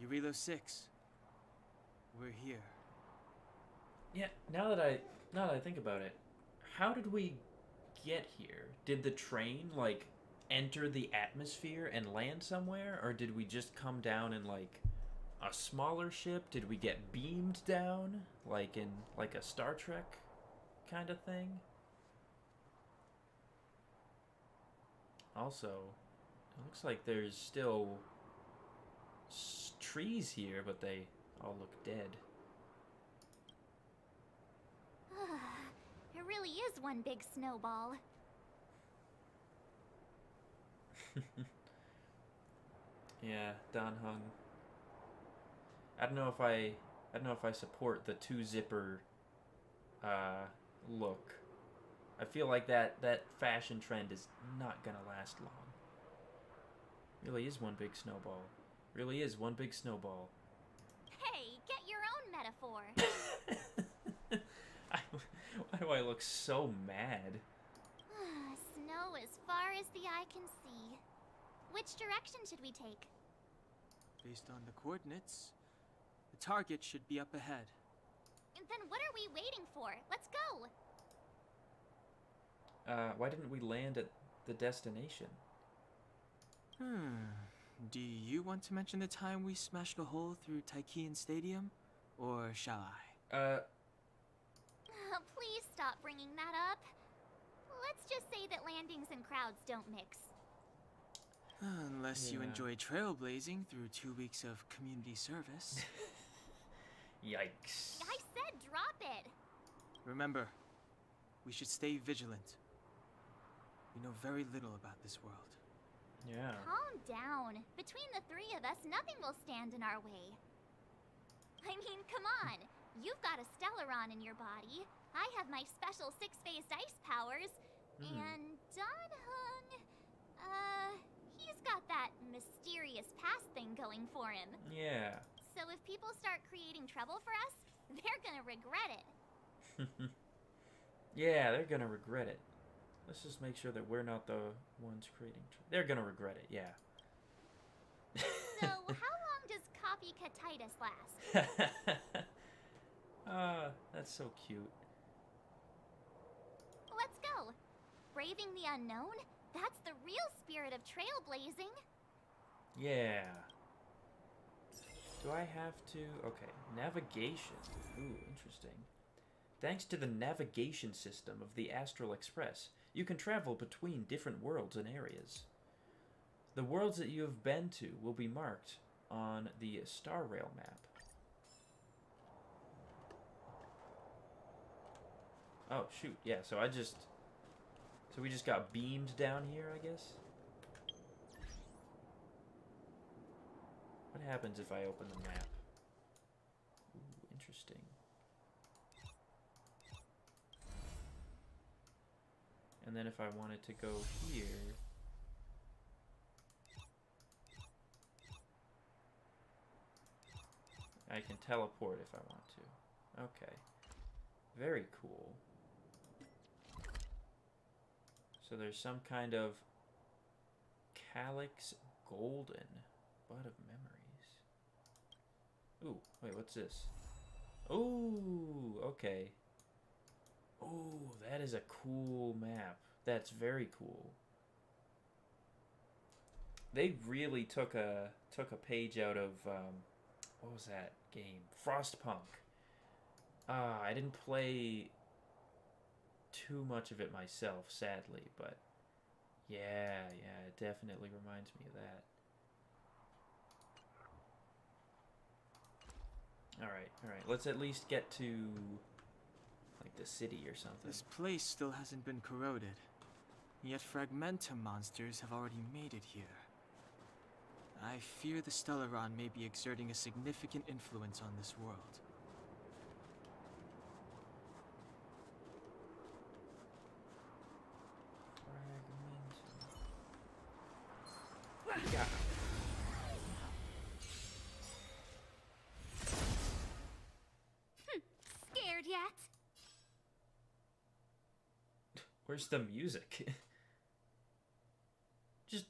Eurilo 6. We're here. Yeah, now that I think about it, how did we get here? Did the train, like, enter the atmosphere and land somewhere? Or did we just come down in, like, a smaller ship? Did we get beamed down? Like in, like, a Star Trek kind of thing? Also, it looks like there's still trees here, but they all look dead. It really is one big snowball. Yeah, Dan Heng. I don't know if I support the 2 zipper look. I feel like that fashion trend is not gonna last long. Really is one big snowball. Really is one big snowball. Hey, get your own metaphor. Why do I look so mad? Snow as far as the eye can see. Which direction should we take? Based on the coordinates, the target should be up ahead. Then what are we waiting for? Let's go! Why didn't we land at the destination? Do you want to mention the time we smashed a hole through Taikian Stadium? Or shall I? Please stop bringing that up. Let's just say that landings and crowds don't mix. Unless you Yeah. enjoy trailblazing through 2 weeks of community service. Yikes. I said drop it! Remember, we should stay vigilant. We know very little about this world. Yeah. Calm down. Between the 3 of us, nothing will stand in our way. I mean, come on. You've got a Stellaron in your body. I have my special 6-phased ice powers. And Dan Heng, he's got that mysterious past thing going for him. Yeah. So if people start creating trouble for us, they're gonna regret it. Yeah, they're gonna regret it. Let's just make sure that we're not the ones creating they're gonna regret it, yeah. So, how long does copycatitis last? That's so cute. Let's go. Braving the unknown? That's the real spirit of trailblazing. Yeah. Do I have to... Okay, navigation. Ooh, interesting. Thanks to the navigation system of the Astral Express, you can travel between different worlds and areas. The worlds that you have been to will be marked on the Star Rail map. Oh, shoot. Yeah, so we just got beamed down here, I guess? What happens if I open the map? Ooh, interesting. And then if I wanted to go here... I can teleport if I want to. Okay. Very cool. So there's some kind of calyx golden. Bud of memories. Ooh, wait, what's this? Ooh, okay. Ooh, that is a cool map. That's very cool. They really took a page out of what was that game? Frostpunk. I didn't play too much of it myself, sadly, but yeah, it definitely reminds me of that. Alright, let's at least get to, like, the city or something. This place still hasn't been corroded, yet fragmentum monsters have already made it here. I fear the Stellaron may be exerting a significant influence on this world. Yeah. Scared yet? Where's the music? Just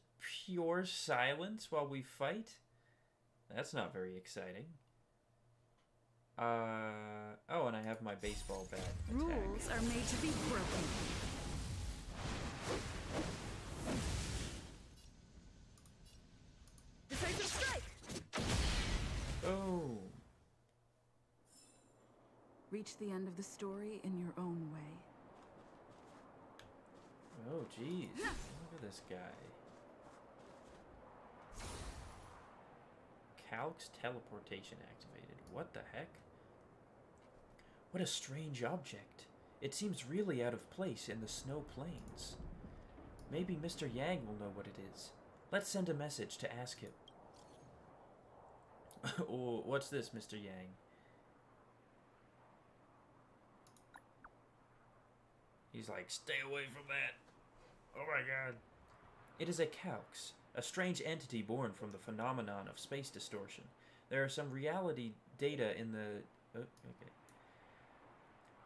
pure silence while we fight? That's not very exciting. Oh, and I have my baseball bat attack. Rules are made to be broken. Decisive strike! Oh. Reach the end of the story in your own way. Oh, jeez. Look at this guy. Calx teleportation activated. What the heck? What a strange object. It seems really out of place in the snow plains. Maybe Mr. Yang will know what it is. Let's send a message to ask him. Oh, what's this, Mr. Yang? He's like, stay away from that. Oh my god. It is a calx, a strange entity born from the phenomenon of space distortion. There are some reality data in the...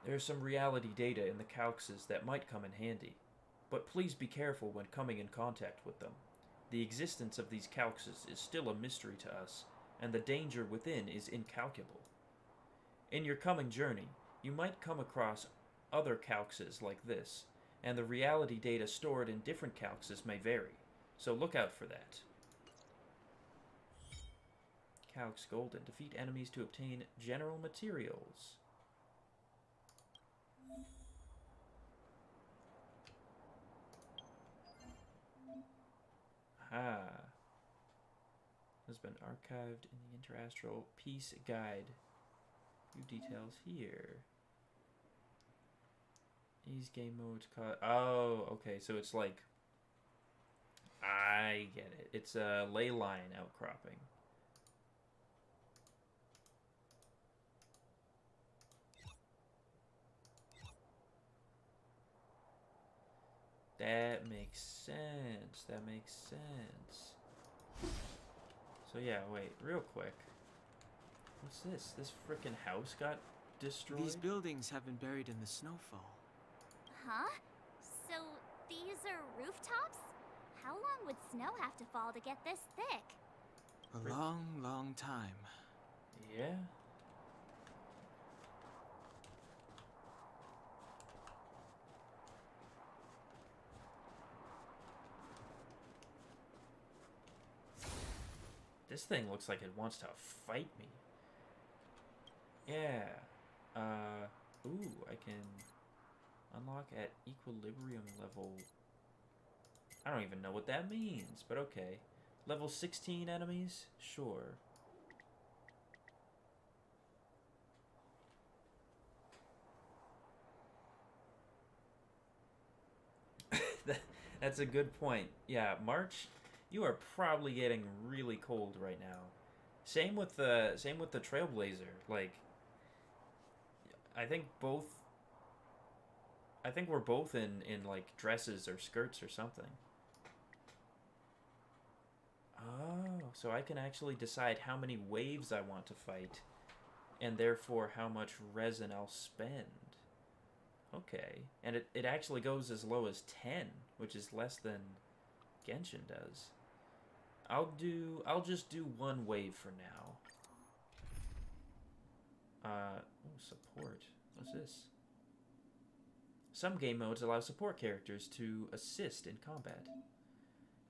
There are some reality data in the calxes that might come in handy. But please be careful when coming in contact with them. The existence of these calxes is still a mystery to us, and the danger within is incalculable. In your coming journey, you might come across other calxes like this, and the reality data stored in different calxes may vary, so look out for that. Calx Golden. Defeat enemies to obtain general materials. Ah. Has been archived in the Interastral Peace Guide. Few details here. These game modes called... Oh, okay, so it's like... I get it. It's a ley line outcropping. That makes sense. That makes sense. So yeah, wait, real quick. What's this? This frickin' house got destroyed? These buildings have been buried in the snowfall. Huh? So these are rooftops? How long would snow have to fall to get this thick? A long, long time. Yeah. This thing looks like it wants to fight me. Yeah. Ooh, I can unlock at equilibrium level. I don't even know what that means, but okay. Level 16 enemies? Sure. That's a good point. Yeah, March, you are probably getting really cold right now. Same with the Trailblazer. Like, I think we're both in like dresses or skirts or something. Oh, so I can actually decide how many waves I want to fight, and therefore how much resin I'll spend. Okay. And it actually goes as low as 10, which is less than Genshin does. I'll just do one wave for now. Support. What's this? Some game modes allow support characters to assist in combat.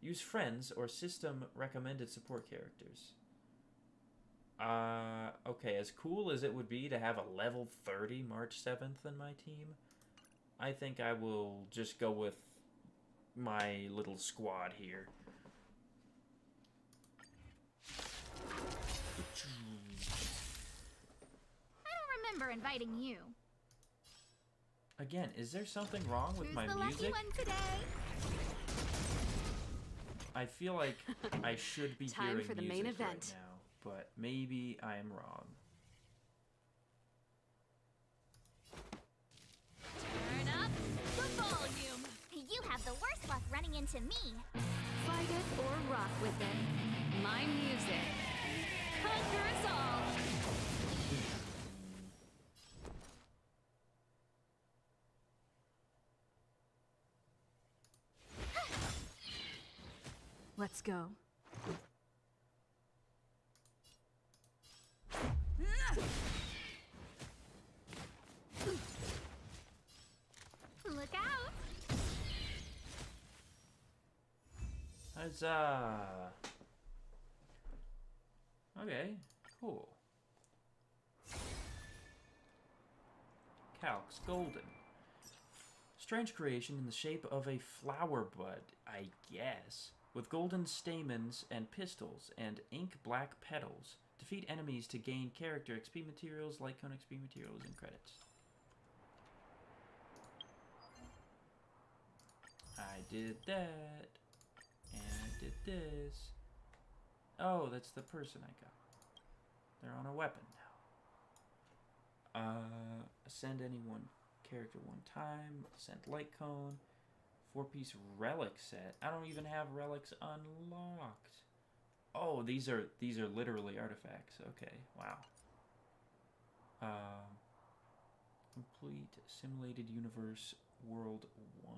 Use friends or system recommended support characters. Okay, as cool as it would be to have a level 30 March 7th in my team, I think I will just go with my little squad here. I don't remember inviting you. Again, is there something wrong with Who's my the music? lucky one today? I feel like I should be Time hearing for the music main event. right now, but maybe I am wrong. Turn up the volume. You have the worst luck running into me. Fight it or rock with it. My music. Conquer us all. Let's go. Look out! Huzzah! Okay, cool. Calx Golden. Strange creation in the shape of a flower bud, I guess, with golden stamens and pistils and ink black petals. Defeat enemies to gain character XP materials, Lycone XP materials, and credits. I did that, and I did this. Oh, that's the person I got. They're on a weapon now. Ascend any one character one time. Ascend light cone. 4-piece relic set. I don't even have relics unlocked. Oh, these are literally artifacts. Okay, wow. Complete simulated universe world 1.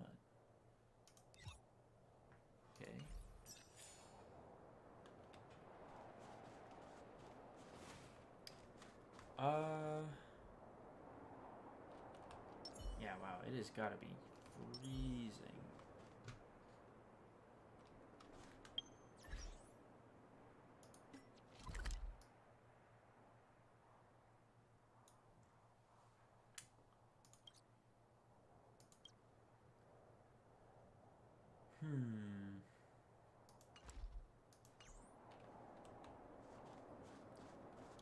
Okay. Yeah, wow, it has got to be freezing.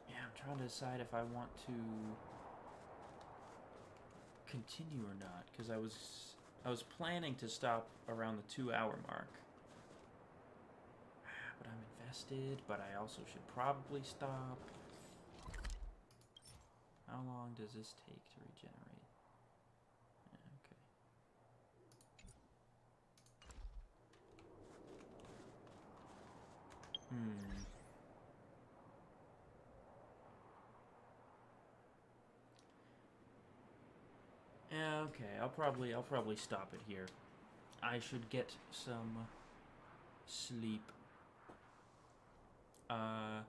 Yeah, I'm trying to decide if I want to continue or not, because I was planning to stop around the 2-hour mark. But I'm invested, but I also should probably stop. How long does this take to regenerate? Okay. Yeah, okay. I'll probably stop it here. I should get some sleep. I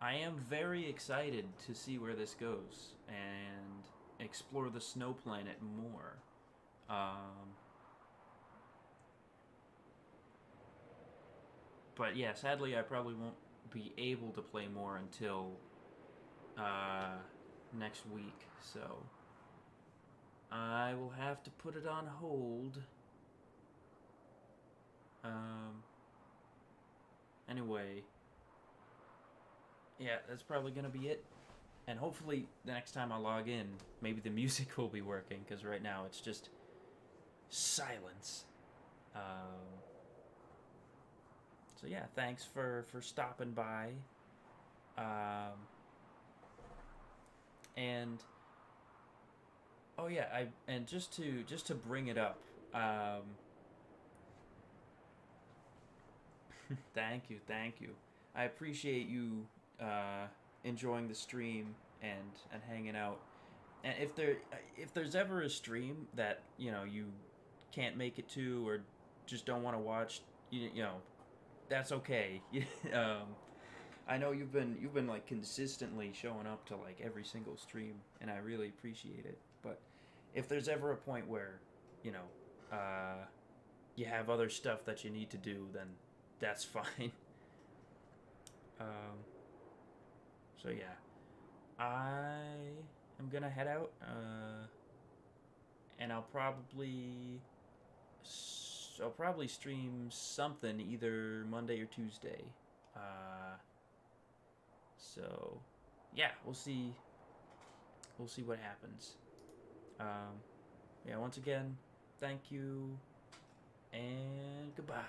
am very excited to see where this goes and explore the snow planet more. But yeah, sadly I probably won't be able to play more until next week, so I will have to put it on hold. Anyway, yeah, that's probably gonna be it. And hopefully the next time I log in, maybe the music will be working, because right now it's just silence. So yeah, thanks for stopping by. And oh yeah, and just to bring it up, thank you. I appreciate you enjoying the stream and hanging out. And if there's ever a stream that you can't make it to or just don't want to watch, that's okay. I know you've been like consistently showing up to like every single stream, and I really appreciate it. But if there's ever a point where you have other stuff that you need to do, then that's fine. So yeah, I am gonna head out, and I'll probably stream something either Monday or Tuesday. So yeah, we'll see what happens. Yeah, once again, thank you and goodbye.